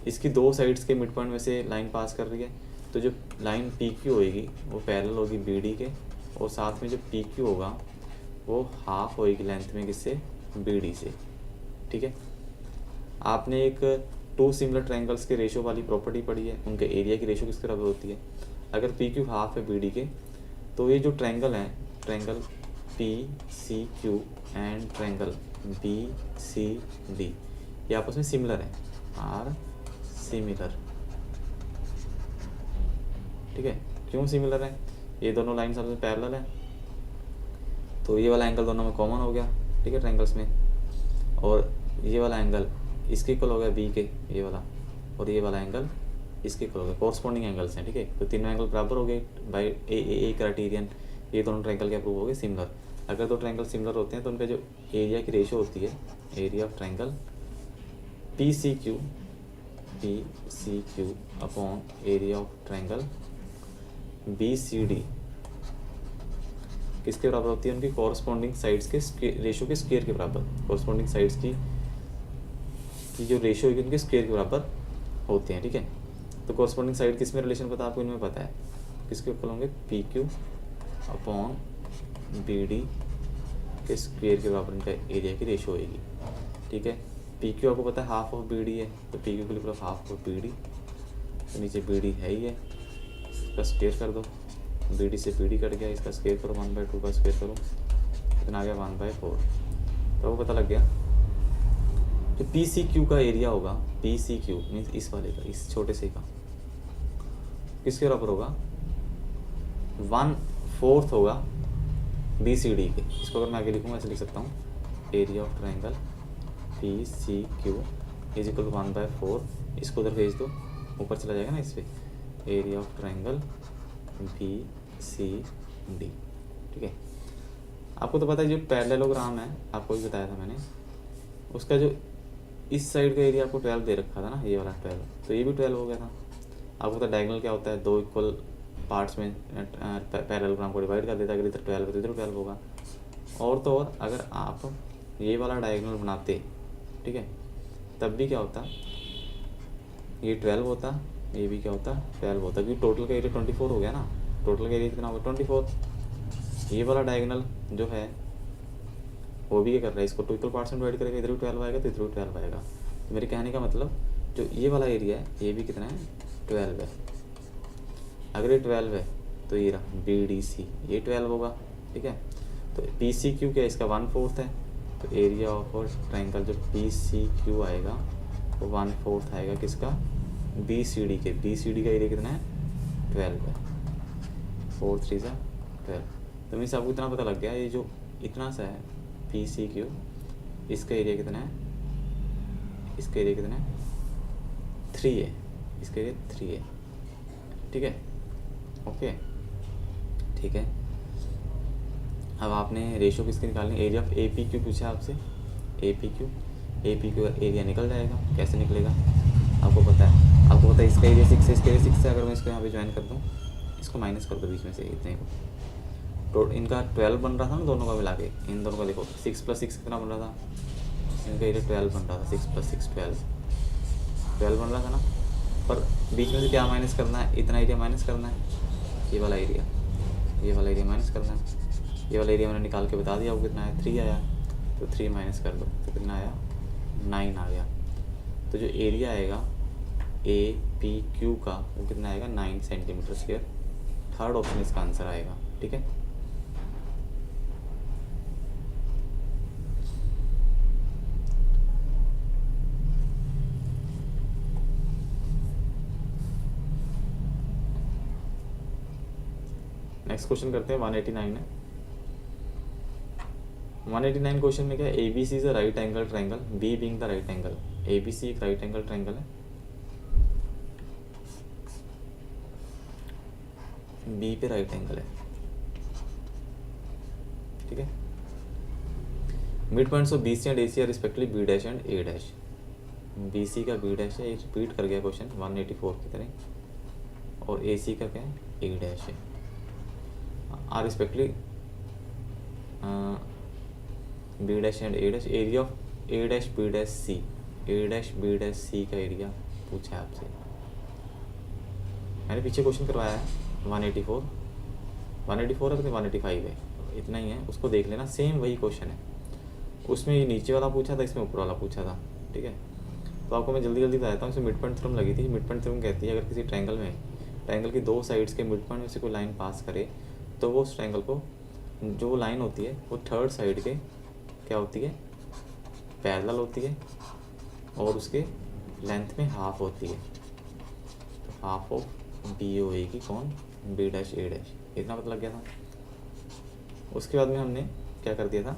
इसकी दो साइड्स के मिड पॉइंट में से लाइन पास कर रही है। तो जो लाइन PQ होगी वो पैरेलल होगी BD के, और साथ में जो PQ होगा वो हाफ होएगी लेंथ में किससे, BD से। ठीक है, आपने एक 2 सिमिलर ट्रायंगल्स के रेशो वाली प्रॉपर्टी पढ़ी है, उनके एरिया की रेशो किसके बराबर होती है। अगर PQ हाफ है BD के, तो ये जो ट्रायंगल है, triangle PCQ and triangle BCD, ये आपस में सिमिलर है, आर सिमिलर। ठीक है, क्यों सिमिलर है, ये दोनों लाइन आपस में पैरेलल है, तो ये वाला एंगल दोनों में कॉमन हो गया। ठीक है, ट्रायंगल्स में, और ये वाला एंगल इसके इक्वल हो गया B के, ये वाला, और ये वाला एंगल इसके इक्वल हो गया, कॉरस्पॉन्डिंग एंगल्स हैं। ठीक है, तो तीनों एंगल बराबर हो गए बाय ए क्राइटेरियन। ये दोनों ट्रायंगल क्या प्रूव हो गए, सिमिलर। अगर दो ट्रायंगल सिमिलर होते हैं तो उनका जो एरिया की रेशो होती है, area of triangle PCQ upon area of triangle BCD किसके बराबर होती है, उनकी कॉरस्पॉन्डिंग साइड्स के रेशो के स्क्वायर के बराबर। कॉरस्पॉन्डिंग साइड्स की जो रेशो होगी उनके स्क्वायर के बराबर होते हैं। ठीक है, तो कॉरस्पॉन्डिंग साइड किस में रिलेशन पता है आपको, इनमें पता है, किसके इक्वल होंगे, PQ अपॉन BD के स्क्वायर के बराबर इनका एरिया की रेशो होगी। ठीक है, PQ आपको पता है हाफ ऑफ BD है, तो PQ के लिए हाफ ऑफ BD, तो नीचे BD है ही है, इसका स्क्वायर कर दो, BD से BD कट गया, इसका स्क्वायर करो, 1/2 का स्क्वायर करो, इतना आ गया 1/4। तो वो पता लग गया जो PCQ का एरिया होगा, PCQ मीन्स इस वाले का, इस छोटे से का, किसके बराबर होगा, 1/4 होगा BCD के। इसको अगर मैं आगे लिखूँगा ऐसे लिख सकता हूँ, area of triangle PCQ is equal 1/4, इसको उधर भेज दो, ऊपर चला जाएगा ना इस पर, एरिया ऑफ ट्रायंगल BCD। ठीक है, आपको तो पता है जो पैरेललोग्राम है, आपको भी बताया था मैंने, उसका जो इस साइड का एरिया आपको 12 दे रखा था ना, ये वाला 12, तो ये भी 12 हो गया था। आपको पता डायगोनल क्या होता है, दो इक्वल पार्ट्स में पैरेललोग्राम को डिवाइड कर देता है, अगर इधर 12 तो इधर 12 होगा। और तो और अगर आप ये वाला डायगोनल बनाते, ठीक है, तब भी क्या होता, ये 12 होता, ये भी क्या होता, 12 होता, क्योंकि टोटल का एरिया 24 हो गया ना। टोटल का एरिया कितना होगा, 24। ये वाला डायगोनल जो है वो भी क्या कर रहा है, इसको 2 इक्वल पार्ट्स में डिवाइड करेगा, इधर भी 12 आएगा तो इधर भी 12 आएगा। तो मेरे कहने का मतलब जो ये वाला एरिया है ये भी कितना है, 12 है। अगर ये 12 है तो ये रहा BDC, ये 12 होगा। ठीक है, तो PCQ क्या, इसका 1/4 है, तो एरिया ऑफ ट्रायंगल जो PCQ आएगा वो 1/4 आएगा किसका, BCD के। BCD का एरिया कितना है, 12 है, 4 3 12। तो मीन्स आपको इतना पता लग गया, ये जो इतना सा है PCQ, इसका एरिया कितना है, इसका एरिया कितना है, 3 है, इसका एरिया 3 है। ठीक है, ओके, ठीक है। अब आपने रेशो किसकी निकालनी, एरिया ऑफ APQ पूछा आपसे, APQ का एरिया निकल जाएगा, कैसे निकलेगा आपको पता है, इसका एरिया 6 है, इसका एरिया 6 है। अगर मैं इसको यहाँ पे ज्वाइन कर दूँ, इसको माइनस कर दो बीच में से इतने को, तो इनका 12 बन रहा था ना दोनों का मिला के, इन दोनों का देखो 6 + 6 कितना बन रहा था, इनका एरिया 12 बन रहा था, 6 + 6 12 बन रहा था ना। पर बीच में से क्या माइनस करना है, इतना एरिया माइनस करना है, ये वाला एरिया, ये वाला एरिया माइनस करना है। ये वाला एरिया मैंने निकाल के बता दिया वो कितना है, 3 आया, तो 3 माइनस कर दो तो कितना आया, 9 आ गया। तो जो एरिया आएगा APQ का वो कितना आएगा, 9 सेंटीमीटर स्क्वायर। थर्ड ऑप्शन इसका आंसर आएगा। ठीक है, नेक्स्ट क्वेश्चन करते हैं। 189 है। 189 क्वेश्चन में क्या है, ABC is a right angle triangle, B being the right angle. ABC एक राइट एंगल ट्रायंगल है, बी पे राइट एंगल है। ठीक है, mid points of BC and AC are respectively B dash and A dash. BC का B dash है, repeat कर गया क्वेश्चन 184 की तरह, और AC का क्या है, A डैश है। Are respectively B dash and A dash. Area of A dash B dash C, A dash B dash C का एरिया पूछा है आपसे। मैंने पीछे क्वेश्चन करवाया है 184 है तो 185 है, इतना ही है, उसको देख लेना, सेम वही क्वेश्चन है। उसमें ये नीचे वाला पूछा था, इसमें ऊपर वाला पूछा था। ठीक है, तो आपको मैं जल्दी जल्दी बता देता हूँ। इसमें मिड पॉइंट थ्योरम लगी थी। मिड पॉइंट थ्योरम कहती है अगर किसी ट्रायंगल में, ट्रायंगल की दो साइड्स के मिड पॉइंट में से कोई लाइन पास करे तो वो उस ट्रायंगल को, जो लाइन होती है वो थर्ड साइड के क्या होती है, पैरेलल होती है, और उसके लेंथ में हाफ होती है। तो हाफ ऑफ बी होएगी कौन, B डैश A डैश। इतना पता लग गया था। उसके बाद में हमने क्या कर दिया था,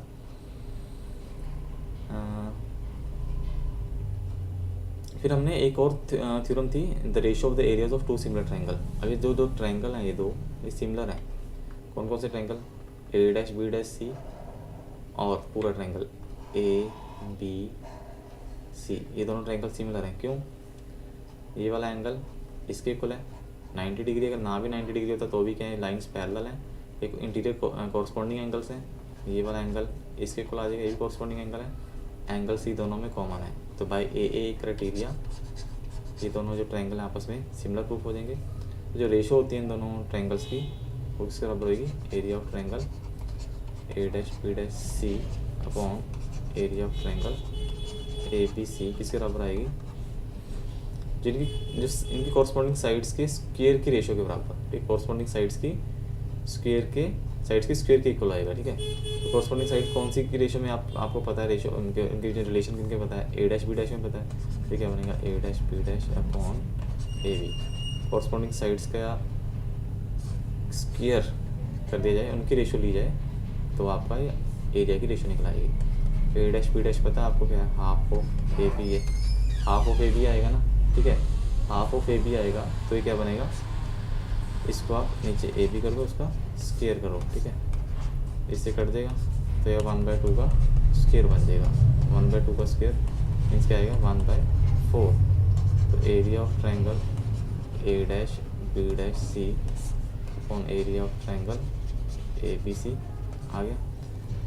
फिर हमने एक और थ्योरम थी, the ratio of the areas of two similar triangle. अब ये दो ट्रायंगल हैं, ये सिमिलर हैं। कौन कौन से triangle, A dash B dash C और पूरा ट्रायंगल ABC, ये दोनों ट्रायंगल सिमिलर हैं। क्यों, ये वाला एंगल इसके इक्वल है 90 डिग्री, अगर ना भी 90 डिग्री होता तो भी क्या है, लाइन्स पैरेलल हैं, एक इंटीरियर कॉरस्पॉन्डिंग एंगल्स हैं। ये वाला एंगल इसके इक्वल आ जाएगा, ये भी कॉरस्पॉन्डिंग एंगल है, एंगल C दोनों में कॉमन है। तो बाय AA क्राइटेरिया ये दोनों जो ट्रायंगल आपस में सिमिलर प्रूफ हो जाएंगे। तो जो रेशो होती है इन दोनों ट्रायंगल्स की वो किसके बराबर होगी, area of triangle A dash B dash C upon area of triangle ABC किसके बराबर आएगी, जिनकी जो इनकी कॉरस्पॉन्डिंग साइड्स के स्क्वायर की रेशो के बराबर। ठीक, कॉरस्पॉन्डिंग साइड्स की स्क्वायर के इक्वल आएगा। ठीक है, तो कॉरस्पॉन्डिंग साइड कौन सी की रेशो में आपको पता है, रेशो उनके जो रिलेशन किनके पता है, A डैश B डैश में पता है। तो क्या बनेगा, A dash B dash upon AB। Corresponding sides का स्क्वायर कर दिया जाए, उनकी रेशो ली जाए तो आपका एरिया की रेशो निकल आएगी। A डैश B डैश पता है आपको क्या है, हाफ ऑफ AB है, हाफ ऑफ AB आएगा ना। ठीक है, हाफ ऑफ AB आएगा तो ये क्या बनेगा, इसको आप नीचे AB कर दो, उसका स्क्वायर करो। ठीक है, इससे कट देगा तो यह 1/2 का स्क्वायर बन जाएगा। 1/2 का स्क्वायर मीन्स क्या आएगा, 1/4। तो area of triangle A dash B dash C on area of triangle ABC आ गया।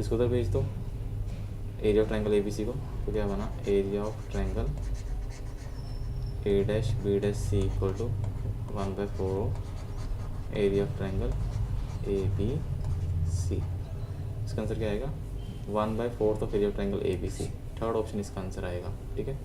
इसको उधर भेज दो, एरिया ऑफ ट्रायंगल ABC को, तो क्या बना, area of triangle A dash B dash C equal to 1/4 area of triangle ABC। इसका आंसर क्या आएगा, 1/4 of area of triangle ABC। Third option इसका आंसर आएगा। ठीक है,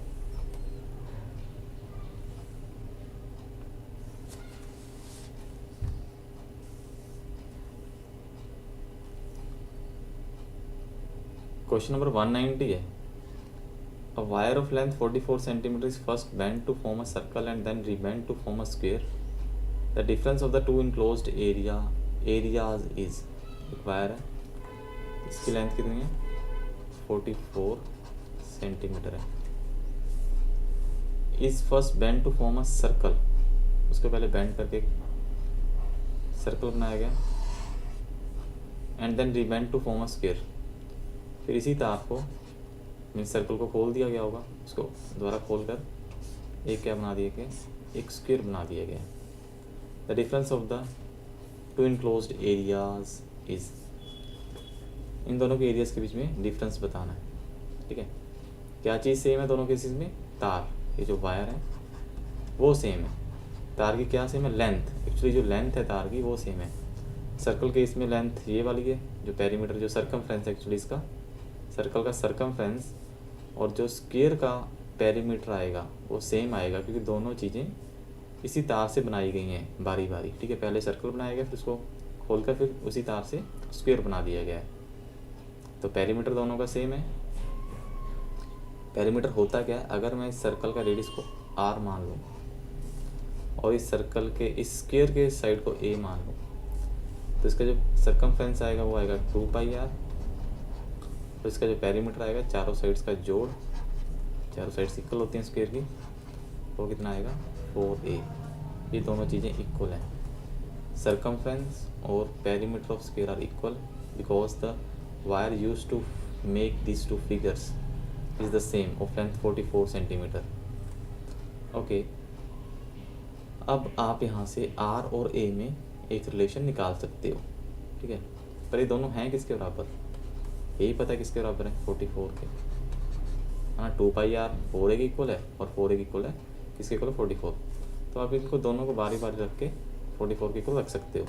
क्वेश्चन नंबर 190 है। A wire of length 44 cm is first bent to form a circle and then rebent to form a square. The difference of the two enclosed areas is, एक wire है, इसकी length कितनी है, 44 centimetre है। Is first bent to form a circle, उसको पहले bend करके circle बनाया गया, and then rebent to form a square. फिर इसी तार को, मीन्स सर्कल को खोल दिया गया होगा, उसको दोबारा खोल कर एक क्या बना दिया गया, एक स्क्वायर बना दिया गया। The difference of the two enclosed areas is, इन दोनों के एरियाज के बीच में डिफरेंस बताना है। ठीक है, क्या चीज़ सेम है दोनों केसेस में, तार, ये जो वायर है वो सेम है। तार की क्या सेम है, लेंथ, एक्चुअली जो लेंथ है तार की वो सेम है। सर्कल के इसमें लेंथ ये वाली है, जो पेरीमीटर जो सरकमफ्रेंस एक्चुअली इसका सर्कल का सरकमफ्रेंस और जो स्क्वायर का पेरीमीटर आएगा वो सेम आएगा, क्योंकि दोनों चीज़ें इसी तार से बनाई गई हैं बारी बारी। ठीक है, पहले सर्कल बनाया गया, फिर उसको खोलकर फिर उसी तार से स्क्वायर बना दिया गया है। तो पेरीमीटर दोनों का सेम है। पेरीमीटर होता क्या है, अगर मैं इस सर्कल का रेडियस को r मान लूँ और इस सर्कल के इस स्क्वायर के साइड को a मान लूँ, तो इसका जो सरकमफ्रेंस आएगा वो आएगा 2πr, और इसका जो पेरीमीटर आएगा चारों साइड्स का जोड़, चारों साइड्स इक्वल होती हैं स्क्वायर की, वो कितना आएगा 4a। ये दोनों चीज़ें इक्वल हैं। सरकमफ्रेंस और perimeter of square are equal because the wire used to make this two figures is the same of length 44 centimeter. Okay, अब आप यहाँ से r और a में एक रिलेशन निकाल सकते हो। ठीक है, पर ये दोनों हैं किसके बराबर, यही पता है किसके बराबर है, 44 के, है ना। 2πr 4a की इक्वल है और 4a की इक्वल है किसके इक्वल है, 44। तो आप इनको दोनों को बारी बारी रख के 44 की इक्वल रख सकते हो।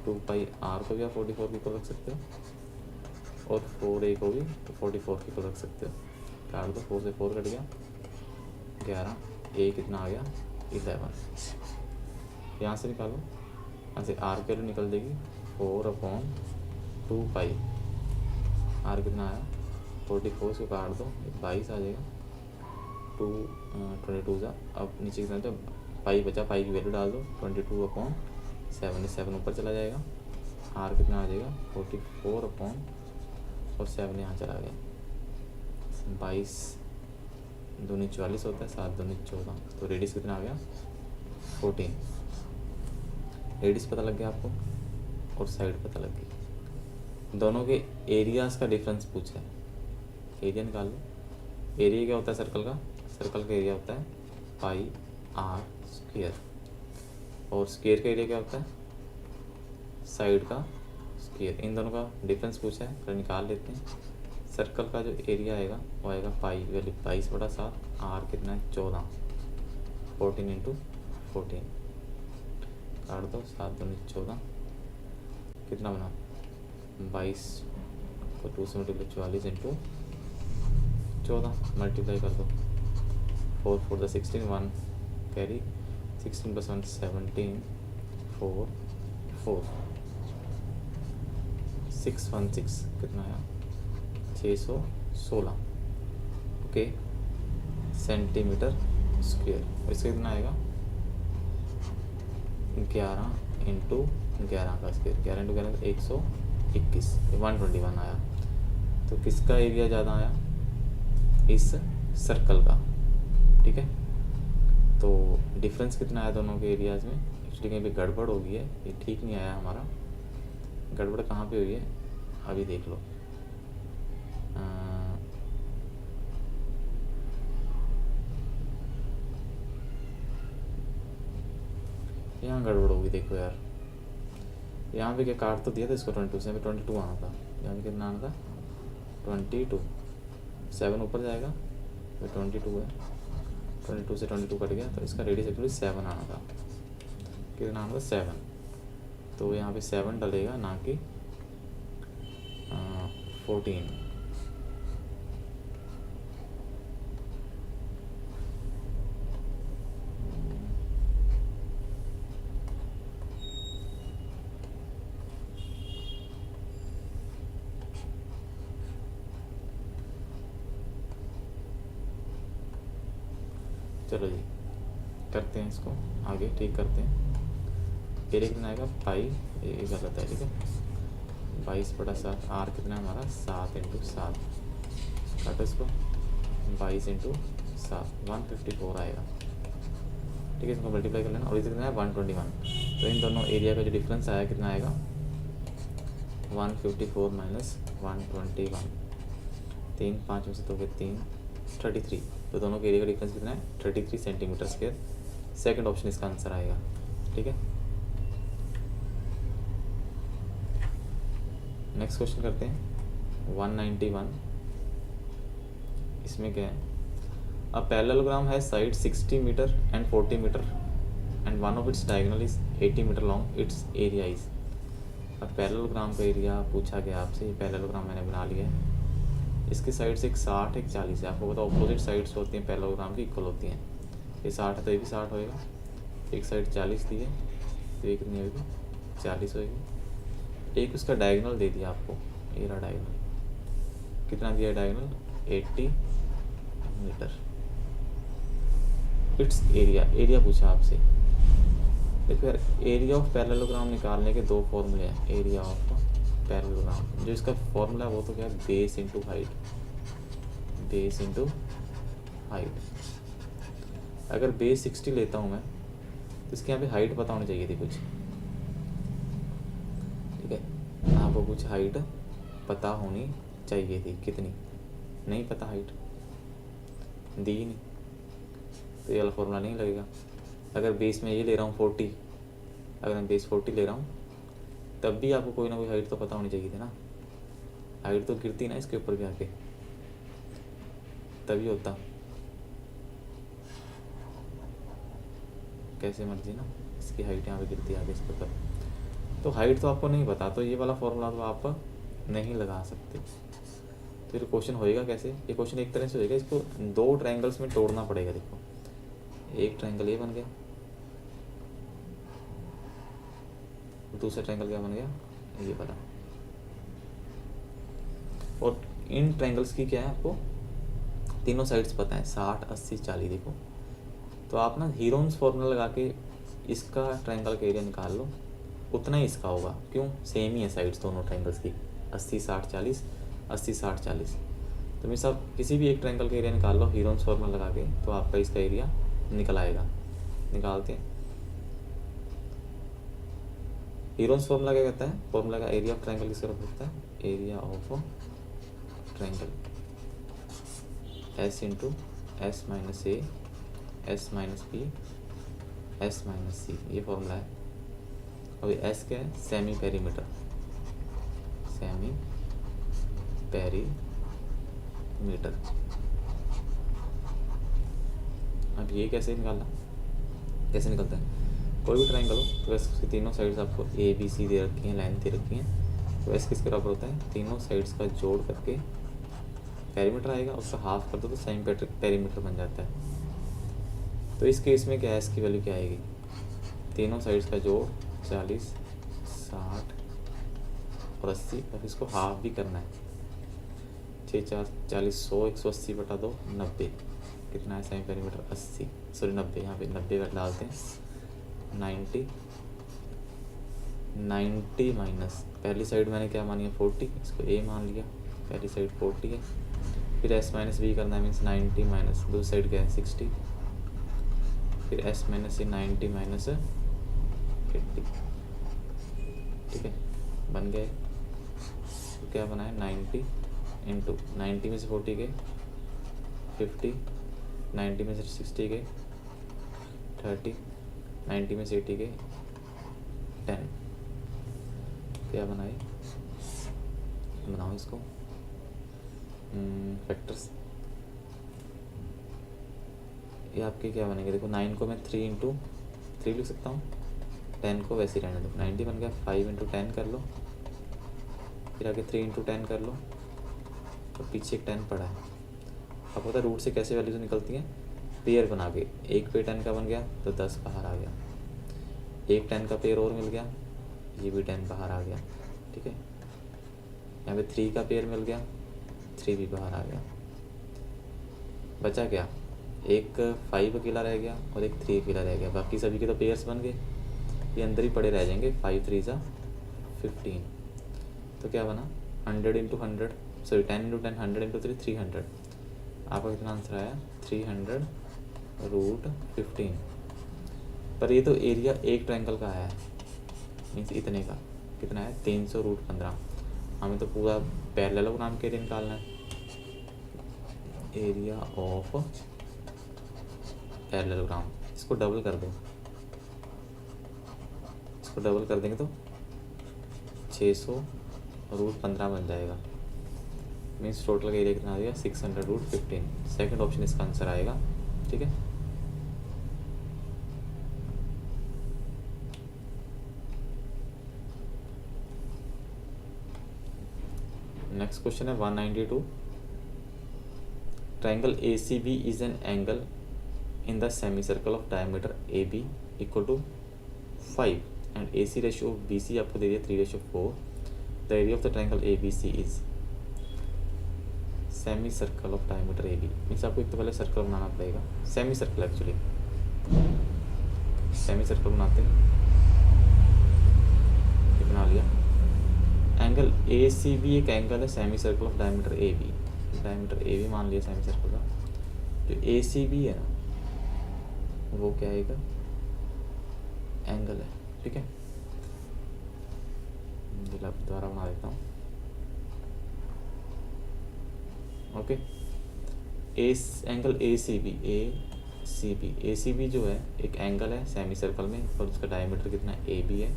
2πr को भी आप 44 की इक्वल रख सकते हो और 4a को भी 44 की इक्वल रख सकते हो। काट दो, 4 से 4 कट गया 11, a कितना आ गया 11। यहाँ से निकालो, यहाँ से r की वैल्यू निकल देगी 4/2π। r कितना आया 44 को काट दो 22 आ जाएगा, 22 जा। अब नीचे कितना था, पाई बचा, पाई की वैल्यू डाल दो 22/7, 7 ऊपर चला जाएगा, r कितना आ जाएगा 44 और 7 यहाँ चला गया, 22 दूनी 44 होता है, 7 दूनी 14, तो रेडियस कितना आ गया 14। रेडियस पता लग गया आपको और साइड पता लग गई। दोनों के एरियाज़ का डिफरेंस पूछा है, एरिया निकाल लो। एरिया क्या होता है सर्कल का, सर्कल का एरिया होता है πr स्क्वायर, और स्क्वायर का एरिया क्या होता है, साइड का स्क्वायर। इन दोनों का डिफरेंस पूछा है, तो निकाल लेते हैं। सर्कल का जो एरिया आएगा वो आएगा पाई वैल्यू 22/7, r कितना है 14, 14 × 14 काट दो, 7 दूनी 14, कितना बना 22 को 2 से मल्टीप्लाई 44 × 14 मल्टीप्लाई कर दो, 4 4 16, 1 कैरी, 16 + 1 17, 4 4 616 कितना आया 616 ओके सेंटीमीटर स्क्वायर। इसका कितना आएगा 11 × 11 का स्क्वायर, 11 × 11 121, 121 आया। तो किसका एरिया ज़्यादा आया, इस सर्कल का। ठीक है, तो डिफरेंस कितना आया दोनों के एरियाज़ में। एक्चुअली कहीं पे गड़बड़ हो गई है, ये ठीक नहीं आया हमारा। गड़बड़ कहाँ पे हुई है अभी देख लो। यहाँ गड़बड़ होगी, देखो यार, यहाँ पे क्या काट तो दिया था इसको 22 से, यहाँ पे 22 आना था, यहाँ पे कितना आना था 22, 7 ऊपर जाएगा तो 22 है, 22 से 22 कट गया, तो इसका रेडियस एक्चुअली 7 आना था। कितना आना था 7, तो यहाँ पे 7 डलेगा ना कि 14। चलो जी करते हैं इसको आगे, ठीक करते हैं। एरिया कितना आएगा पाई, ये गलत है, ठीक है 22/7, आर कितना है हमारा 7 × 7, काटो इसको 22 × 7 154 आएगा। ठीक है, इसको मल्टीप्लाई कर लेना, और इसे कितना है 121। तो इन दोनों एरिया का जो डिफरेंस आया कितना आएगा 154 - 121, 3 5 में से 2 के 3 33। तो दोनों के एरिया का डिफरेंस कितना है 33 सेंटीमीटर स्क्वायर। सेकंड ऑप्शन इसका आंसर आएगा। ठीक है, नेक्स्ट क्वेश्चन करते हैं 191। इसमें क्या है, अ पैरेललोग्राम है side 60 meter and 40 meter and one of its diagonal is 80 meter long, its area is. अब पैरेललोग्राम का एरिया पूछा गया आपसे, ये पैरेललोग्राम मैंने बना लिया है। इसकी साइड से एक 60 एक 40 है। आपको पता अपोजिट साइड्स होती हैं पैरेललोग्राम की इक्वल होती हैं। ये 60 है तो ये भी 60 होएगा। एक साइड 40 दी है तो ये कितनी होगी 40 होएगी। एक उसका डायगोनल दे दिया आपको, ये रहा डायगोनल। कितना दिया डायगोनल 80 मीटर। इट्स एरिया पूछा आपसे। देखो यार एरिया ऑफ पैरेललोग्राम निकालने के दो फॉर्मूले हैं। एरिया ऑफ पैरेललोग्राम जो इसका फॉर्मूला है वो तो क्या है base into height. Base into height. अगर बेस 60 लेता हूँ मैं तो इसके यहाँ पे हाइट पता होनी चाहिए थी कुछ, ठीक है। आपको कुछ हाइट पता होनी चाहिए थी, कितनी नहीं पता हाइट दी ही नहीं, तो ये वाला फॉर्मूला नहीं लगेगा। अगर बेस में ये ले रहा हूँ 40, अगर मैं बेस 40 ले रहा हूँ तब भी आपको कोई ना कोई हाइट तो पता होनी चाहिए थी ना। हाइट तो गिरती ना इसके ऊपर भी आके, तभी होता। कैसे मर्जी ना, इसकी हाइट यहाँ पे गिरती आगे इसके ऊपर, तो हाइट तो आपको नहीं पता, तो ये वाला फॉर्मूला तो आप नहीं लगा सकते। तो ये क्वेश्चन होएगा कैसे, ये क्वेश्चन एक तरह से होएगा, इसको दो ट्रायंगल्स में तोड़ना पड़ेगा। देखो एक ट्रायंगल ये बन गया, दूसरा ट्रायंगल क्या बन गया ये वाला। और इन ट्रायंगल्स की क्या है आपको तीनों साइड्स पता है 60 80 40। देखो तो आप ना हीरोन्स फॉर्मूला लगा के इसका ट्रायंगल का एरिया निकाल लो, उतना ही इसका होगा। क्यों, सेम ही है साइड्स दोनों ट्रायंगल्स की 80 60 40 80 60 40। तो मैं सब किसी भी एक ट्रायंगल का एरिया निकाल लो हीरोन्स फॉर्मूला लगा के, तो आपका इसका एरिया निकल आएगा। निकालते हैं। हीरोन्स फॉर्मूला क्या कहता है, फॉर्मूला का एरिया ऑफ ट्रायंगल किस तरफ होता है, area of triangle s into s minus a s minus b s minus c, ये फॉर्मूला है। और एस क्या है, सेमी पेरीमीटर, सेमी पेरीमीटर। अब ये कैसे निकालना, कैसे निकलता है, कोई भी ट्रायंगल हो तो वैसे उसकी तीनों साइड्स आपको ए बी सी दे रखी हैं, लाइन दे रखी हैं, तो वैसे किसके बराबर होता है, तीनों साइड्स का जोड़ करके पेरीमीटर आएगा, उसका हाफ कर दो तो सेमी पेरीमीटर बन जाता है। तो इस केस में क्या है, इसकी वैल्यू क्या आएगी, तीनों साइड्स का जोड़ 40 60 और 80, और इसको हाफ भी करना है। 6 4 40 100 180 बटा 2 90, कितना है सेमी पेरीमीटर 80 सॉरी 90, यहाँ पे 90 डालते हैं 90 माइनस पहली साइड मैंने क्या मानी है 40, इसको ए मान लिया, पहली साइड 40 है। फिर एस माइनस बी करना है, मीन्स 90 माइनस दूसरी साइड क्या है 60, फिर एस माइनस सी 90 माइनस 80, ठीक है बन गए। तो क्या बना है 90 इंटू 90 में से 40 गए 50, 90 में से 60 गए 30, 90 में से 80 गए 10। क्या बनाए, बनाओ इसको फैक्टर्स। ये आपके क्या बनेंगे, देखो 9 को मैं 3 इंटू 3 लिख सकता हूँ, 10 को वैसे ही रहने दो, 90 बन गया। 5 इंटू 10 कर लो, फिर आगे 3 इंटू 10 कर लो, तो पीछे एक 10 पड़ा है। अब पता है रूट से कैसे वैल्यूज निकलती हैं, पेयर बना के, एक पे 10 का बन गया तो 10 बाहर आ गया, एक 10 का पेयर और मिल गया, ये भी 10 बाहर आ गया, ठीक है। यहाँ पे 3 का पेयर मिल गया, 3 भी बाहर आ गया। बचा क्या, एक 5 अकेला रह गया और एक 3 अकेला रह गया, बाकी सभी के तो पेयर्स बन गए, ये अंदर ही पड़े रह जाएंगे। 5 3 सा 15, तो क्या बना 100 इंटू 100 सॉरी 10 इंटू 10 100 इंटू 3 300। आपका कितना आंसर आया 300 रूट 15। पर ये तो एरिया एक ट्रायंगल का आया है, मीन्स इतने का कितना है 300 रूट 15। हमें तो पूरा पैरेललोग्राम के एरिया निकालना है। एरिया ऑफ पैरेललोग्राम, इसको डबल कर दो, इसको डबल कर देंगे तो 600 रूट 15 बन जाएगा, मीन्स टोटल का एरिया कितना आ गया 600 रूट 15। सेकेंड ऑप्शन इसका आंसर आएगा, ठीक है। नेक्स्ट क्वेश्चन है 192, triangle A C B is an angle in the semi circle of diameter A B equal to 5 and A C ratio B C आपको दे दिया 3/4, the area of the triangle A B C is semi circle of diameter A B. Means आपको एक तो पहले circle बनाना पड़ेगा, semi circle actually, semi circle बनाते हैं, ये बना लिया। एंगल ए सी बी एक एंगल है semi circle of diameter A B, diameter A B मान लिया सेमी सर्कल का। जो ए सी बी है ना वो क्या आएगा, एंगल है, ठीक है। दोबारा बना देता हूँ, okay. Angle A C B जो है एक एंगल है सेमी सर्कल में और उसका डायमीटर कितना ए बी है,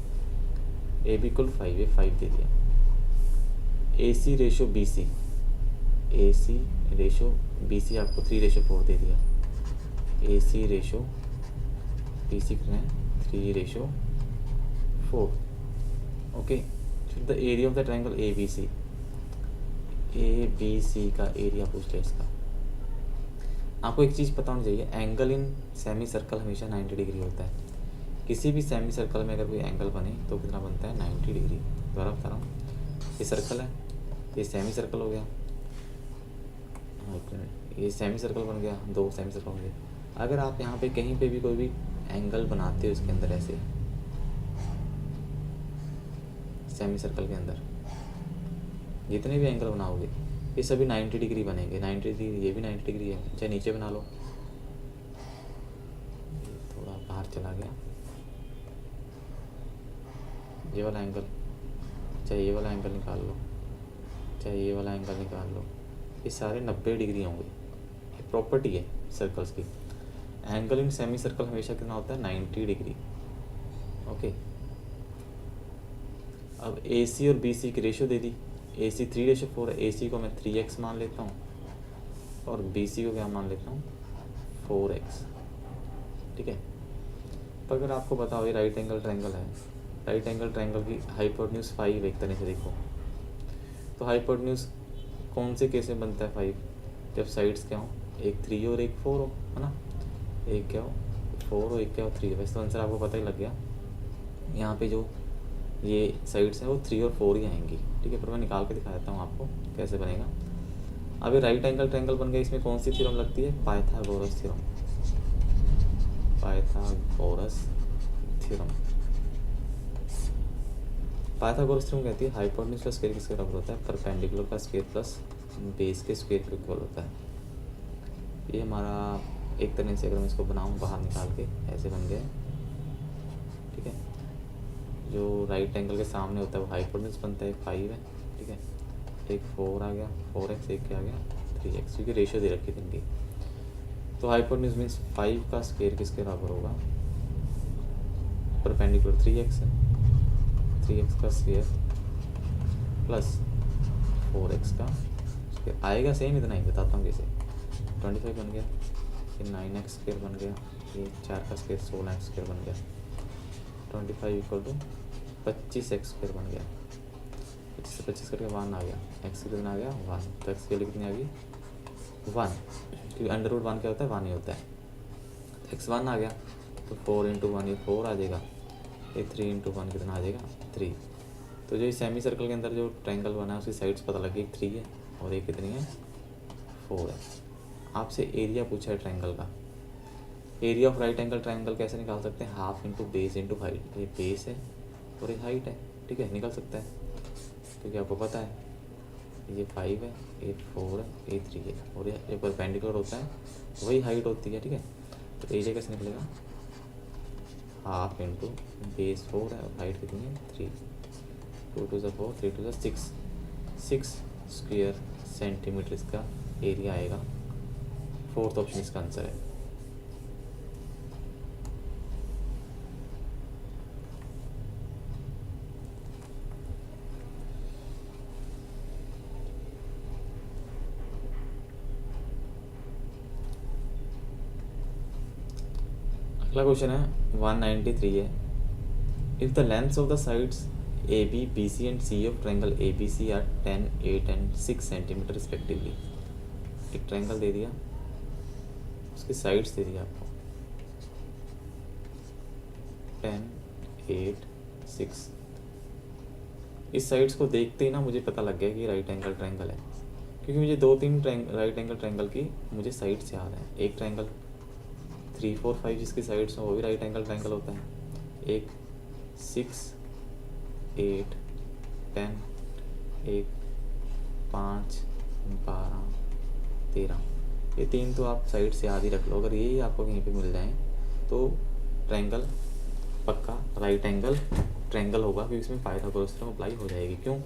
ए बी इक्वल 5 है, 5 दे दिया। ए सी रेशो बी सी, ए सी रेशो बी सी आपको 3/4 दे दिया। ए सी रेशो बी सी कितना है 3/4, okay. The area of the triangle A B C का एरिया पूछ लिया इसका। आपको एक चीज़ पता होनी चाहिए, एंगल इन सेमी सर्कल हमेशा 90 डिग्री होता है। किसी भी सेमी सर्कल में अगर कोई एंगल बने तो कितना बनता है 90 डिग्री। दोबारा बता रहा हूँ, ये सर्कल है, ये सेमी सर्कल हो गया, ये सेमी सर्कल बन गया, 2 सेमी सर्कल हो गए। अगर आप यहाँ पे कहीं पे भी कोई भी एंगल बनाते हो इसके अंदर ऐसे सेमी सर्कल के अंदर, जितने भी एंगल बनाओगे ये सभी 90 डिग्री बनेंगे। 90 डिग्री, ये भी 90 डिग्री है, चाहे नीचे बना लो, थोड़ा बाहर चला गया ये वाला एंगल, चाहे ये वाला एंगल निकाल लो, चाहे ये वाला एंगल निकाल लो, ये सारे 90 डिग्री होंगे। ये प्रॉपर्टी है सर्कल्स की। एंगल इन सेमी सर्कल हमेशा कितना होता है 90 डिग्री, ओके। अब ए सी और बी सी की रेशो दे दी, ए सी 3/4 है, ए सी को मैं 3x मान लेता हूँ और बी सी को क्या मान लेता हूँ 4x, ठीक है। तो अगर आपको बताओ ये राइट एंगल ट्रायंगल है, राइट एंगल ट्रायंगल की हाइपोटेन्यूज 5 एक तरह से देखो, तो हाइपोटेन्यूज कौन से केस में बनता है 5, जब साइड्स क्या हो, एक 3 और एक 4 हो, है ना, एक क्या हो 4 हो, एक क्या हो 3 हो। वैसे तो आंसर आपको पता ही लग गया, यहाँ पे जो ये साइड्स हैं वो 3 और 4 ही आएंगी, ठीक है। पर मैं निकाल के दिखा देता हूँ आपको कैसे बनेगा। अब ये राइट एंगल ट्रायंगल बन गया, इसमें कौन सी थ्योरम लगती है, Pythagoras theorem, Pythagoras theorem. Pythagoras theorem कहती है हाइपोटेन्यूज का स्क्वायर किसके बराबर होता है, परपेंडिकुलर का स्क्वायर प्लस बेस के स्क्वायर के इक्वल होता है। ये हमारा एक तरह से अगर मैं इसको बनाऊँ बाहर निकाल के ऐसे बन गया, ठीक है। जो राइट एंगल के सामने होता है वो हाइपोटेन्यूज बनता है, 5 है, ठीक है। एक 4 आ गया 4x, एक क्या आ गया 3x, क्योंकि रेशियो दे रखी थी इनकी। तो हाइपोटेन्यूज मीन्स 5 का स्क्वायर किसके बराबर होगा, परपेंडिकुलर 3x है, 3x का स्क्वायर प्लस 4x का स्क्वायर आएगा, सेम इतना ही बताता हूँ कैसे। 25 बन गया, ये 9x स्क्वायर बन गया, ये 4 का स्क्वायर 16x स्क्वायर बन गया, 25 इक्वल टू 25x स्क्वायर बन गया। 25 से 25 करके 1 आ गया, x कितना आ गया 1, तो x की वैल्यू कितनी आ गई 1, क्योंकि √1 क्या होता है 1 ही होता है। तो x 1 आ गया, तो 4 × 1 ये 4 आ जाएगा, ये 3 × 1 कितना आ जाएगा 3। तो जो सेमी सर्कल के अंदर जो ट्रायंगल बना है उसकी साइड्स पता लगी, एक 3 है और एक कितनी है 4 है। आपसे एरिया पूछा है ट्रायंगल का, area of right angle triangle कैसे निकाल सकते हैं, half into base into height. ये बेस है और ये हाइट है, ठीक है, निकल सकता है क्योंकि आपको पता है ये 5 है, ये 4 है, ये 3 है और ये परपेंडिकुलर होता है वही हाइट होती है, ठीक है। तो एरिया कैसे निकलेगा, हाफ इंटू बेस 4 है और हाइट कितनी है 3, 2 × 4 3 × 6 स्क्वायर सेंटीमीटर इसका एरिया आएगा। 4th ऑप्शन इसका आंसर है। अगला क्वेश्चन है 193 है, if the length of the sides A B B C and C of triangle A B C are 10, 8 and 6 centimeter respectively. एक ट्रायंगल दे दिया, उसकी साइड्स दे दिया आपको 10, 8, 6। इस साइड्स को देखते ही ना मुझे पता लग गया कि राइट एंगल ट्रायंगल है, क्योंकि मुझे 2-3 राइट एंगल ट्रायंगल की मुझे साइड्स याद हैं। एक ट्रायंगल 3, 4, 5 जिसकी साइड्स हैं वो भी राइट एंगल ट्रायंगल होता है। एक 6, 8, 10, एक 5, 12, 13, ये 3 तो आप साइड से याद ही रख लो। अगर ये आपको कहीं पे मिल जाए तो ट्रायंगल पक्का राइट एंगल ट्रायंगल होगा, क्योंकि इसमें पाइथागोरस थ्योरम अप्लाई हो जाएगी। क्यों?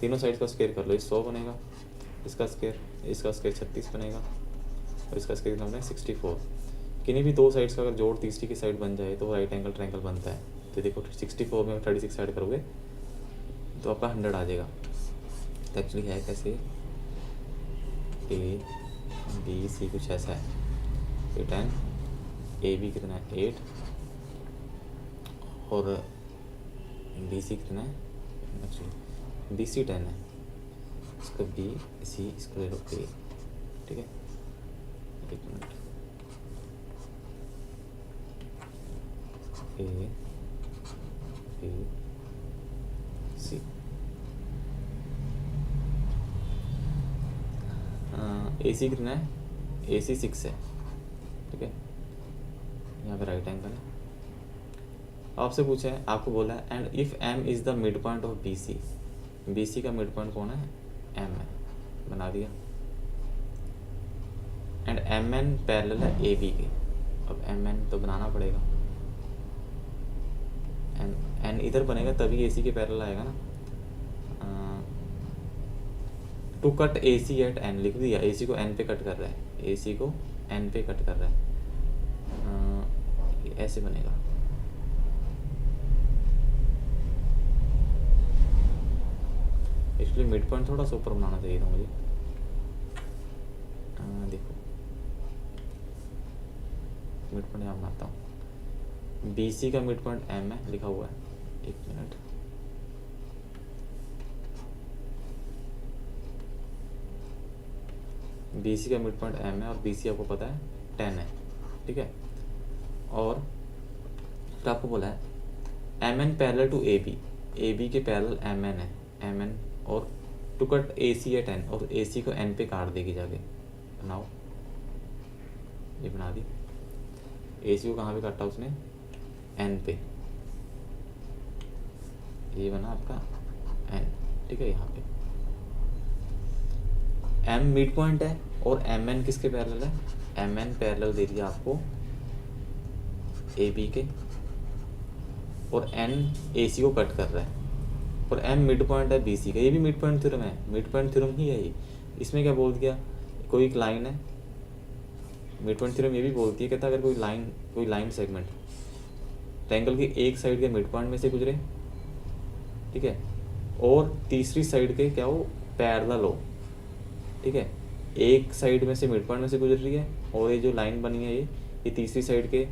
तीनों साइड का स्क्वायर कर लो, 100 बनेगा, इसका स्क्वायर 36 बनेगा और इसका स्क्वायर कितना बनेगा 64। किन्हीं भी दो साइड्स का अगर जोड़ तीसरी की साइड बन जाए तो राइट एंगल ट्रायंगल बनता है। तो देखो 64 में 36 ऐड करोगे तो आपका 100 आ जाएगा। तो एक्चुअली है कैसे, ए बी सी कुछ ऐसा है, ये 10, ए बी कितना है 8 और बी सी कितना है, एक्चुअली बी सी 10 है, इसका बी सी इसको ले लो ए, ठीक है। एक मिनट, ए बी सी, ए सी कितना है, ए सी 6 है, ठीक है। यहाँ पे राइट एंगल है। आपसे पूछा है, आपको बोला है and if M is the mid point of B C, B C का मिड पॉइंट कौन है, एम है, बना दिया। एंड एम एन पैरेलल है ए बी के, अब एम एन तो बनाना पड़ेगा, एन एन इधर बनेगा तभी ए सी के पैरेलल आएगा ना। To cut A C at N लिख दिया, ए सी को एन पे कट कर रहा है, ए सी को एन पे कट कर रहा है, ऐसे बनेगा। एक्चुअली मिड पॉइंट थोड़ा सा ऊपर बनाना चाहिए था मुझे। देखो मिड पॉइंट यहाँ बनाता हूँ, बी सी का मिड पॉइंट एम है, लिखा हुआ है, एक मिनट, बी सी का मिड पॉइंट एम है और बी सी आपको पता है 10 है, ठीक है। और तो आपको बोला है M N parallel to A B के पैरेलल एम एन है, एम एन, और to cut A C at N, और ए सी को एन पे काट देगी जाके, बनाओ, ये बना दी। ए सी को कहाँ पे काटा उसने, एन पे, ये बना आपका एन, ठीक है। यहाँ पे एम मिड पॉइंट है और एम एन किसके पैरेलल है, एम एन पैरेलल दे दिया आपको ए बी के, और एन ए सी को कट कर रहा है, और एम मिड पॉइंट है बी सी का, ये भी मिड पॉइंट थ्योरम है, मिड पॉइंट थ्योरम ही है ये। इसमें क्या बोल दिया, कोई एक लाइन है, मिड पॉइंट थ्योरम ये भी बोलती है, कहता है अगर कोई लाइन सेगमेंट ट्रायंगल की एक साइड के मिड पॉइंट में से गुजरे, ठीक है, और तीसरी साइड के क्या हो, पैरेलल हो, ठीक है, एक साइड में से मिड पॉइंट में से गुजर रही है और ये जो लाइन बनी है ये तीसरी साइड के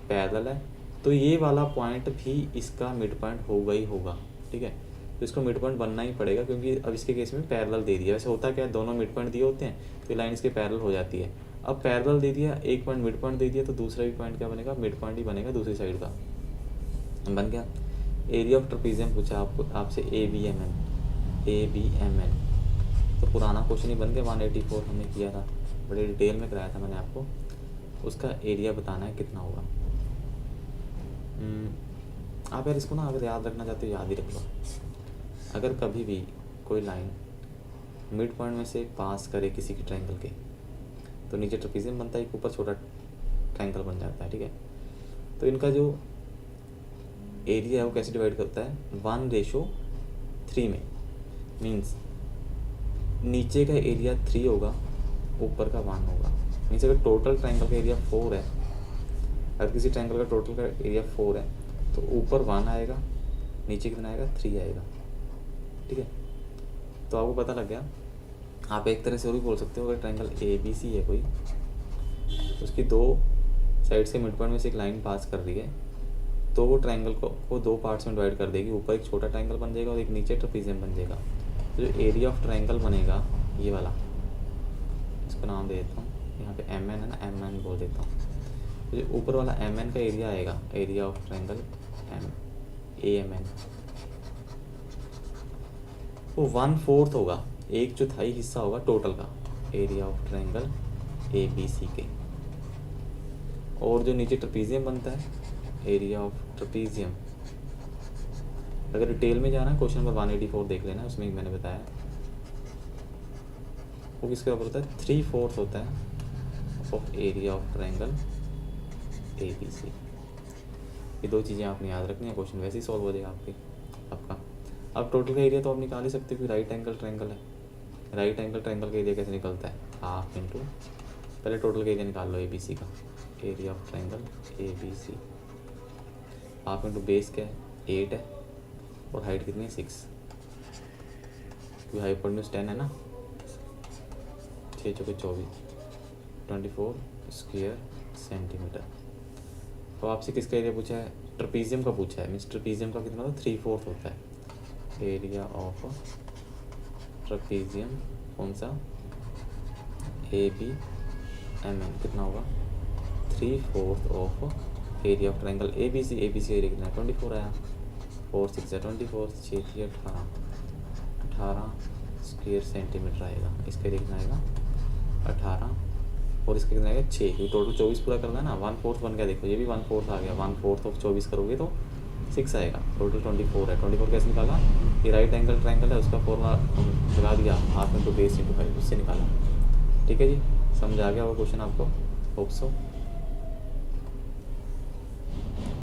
पैरेलल है, तो ये वाला पॉइंट भी इसका मिड पॉइंट होगा ही होगा, ठीक है। तो इसको मिड पॉइंट बनना ही पड़ेगा, क्योंकि अब इसके केस में पैरेलल दे दिया। वैसे होता क्या है, दोनों मिड पॉइंट दिए होते हैं तो ये लाइन इसके पैरेलल हो जाती है। अब पैरेलल दे दिया, एक पॉइंट मिड पॉइंट दे दिया, तो दूसरा भी पॉइंट क्या बनेगा, मिड पॉइंट ही बनेगा दूसरी साइड का, बन गया। एरिया ऑफ ट्रपेजियम पूछा आपसे, ए बी एम एन, तो पुराना क्वेश्चन ही बन गया, 184 हमने किया था, बड़े डिटेल में कराया था मैंने आपको। उसका एरिया बताना है कितना होगा। आप यार इसको ना अगर याद रखना चाहते हो याद ही रख लो। अगर कभी भी कोई लाइन मिड पॉइंट में से पास करे किसी की ट्रायंगल के, तो नीचे ट्रपेजियम बनता है, एक ऊपर छोटा ट्रायंगल बन जाता है, ठीक है। तो इनका जो एरिया है वो कैसे डिवाइड करता है, 1:3 में, मीन्स नीचे का एरिया 3 होगा, ऊपर का 1 होगा। मीन्स अगर टोटल ट्रायंगल का एरिया 4 है, अगर किसी ट्रायंगल का टोटल का एरिया 4 है तो ऊपर 1 आएगा, नीचे कितना आएगा, 3 आएगा, ठीक है। तो आपको पता लग गया। आप एक तरह से और भी बोल सकते हो, अगर ट्रायंगल ए बी सी है कोई, उसकी दो साइड से मिड पॉइंट में से एक लाइन पास कर रही है, तो वो ट्रायंगल को दो पार्ट्स में डिवाइड कर देगी, ऊपर एक छोटा ट्रायंगल बन जाएगा और एक नीचे ट्रेपीजियम बन जाएगा। तो जो एरिया ऑफ ट्रायंगल बनेगा ये वाला, इसको नाम दे देता हूँ यहाँ पे एम एन है ना, एम एन बोल देता हूँ। तो जो ऊपर वाला एम एन का एरिया आएगा, area of triangle M A M N, वो 1/4 होगा, एक चौथाई हिस्सा होगा टोटल का area of triangle A B C के। और जो नीचे ट्रेपीजियम बनता है, एरिया ऑफ ट्रेपीजियम, अगर डिटेल में जाना है क्वेश्चन नंबर 184 देख लेना, उसमें मैंने बताया वो किसके बराबर होता है, 3/4 होता है of area of triangle A B C. ये दो चीज़ें आपने याद रखनी है, क्वेश्चन वैसे ही सॉल्व हो जाएगा आपका। अब टोटल का एरिया तो आप निकाल ही सकते हो कि राइट एंगल ट्रायंगल है, राइट एंगल ट्रायंगल का एरिया कैसे निकलता है, हाफ इंटू, पहले टोटल का एरिया निकाल लो ए बी सी का, area of triangle A B C, half into base क्या है 8 है और हाइट कितनी है 6, क्योंकि हाइपोटेन्यूज 10 है ना, 6 चौके 24, 24 स्क्वायर सेंटीमीटर। तो आपसे किसका एरिया पूछा है, ट्रेपीजियम का पूछा है, मीन्स ट्रेपीजियम का कितना होता है 3/4 होता है। एरिया ऑफ ट्रेपीजियम कौन सा, ए बी एम एन, कितना होगा 3/4 of area of triangle A B C area कितना है 24 आया, 4 6 है 24, 6 3 18 स्क्वायर सेंटीमीटर आएगा। इसका एरिया कितना आएगा 18 और इसका कितना आएगा 6, क्योंकि टोटल 24 पूरा करना है ना, 1/4 बन गया, देखो ये भी 1/4 आ गया, 1/4 ऑफ 24 करोगे तो 6 आएगा, टोटल 24 है। 24 कैसे निकाला, ये राइट एंगल ट्रायंगल है उसका फॉर्मूला लगा दिया, half into base into height, उससे निकाला। ठीक है जी, समझ आ गया वो क्वेश्चन आपको, होप सो।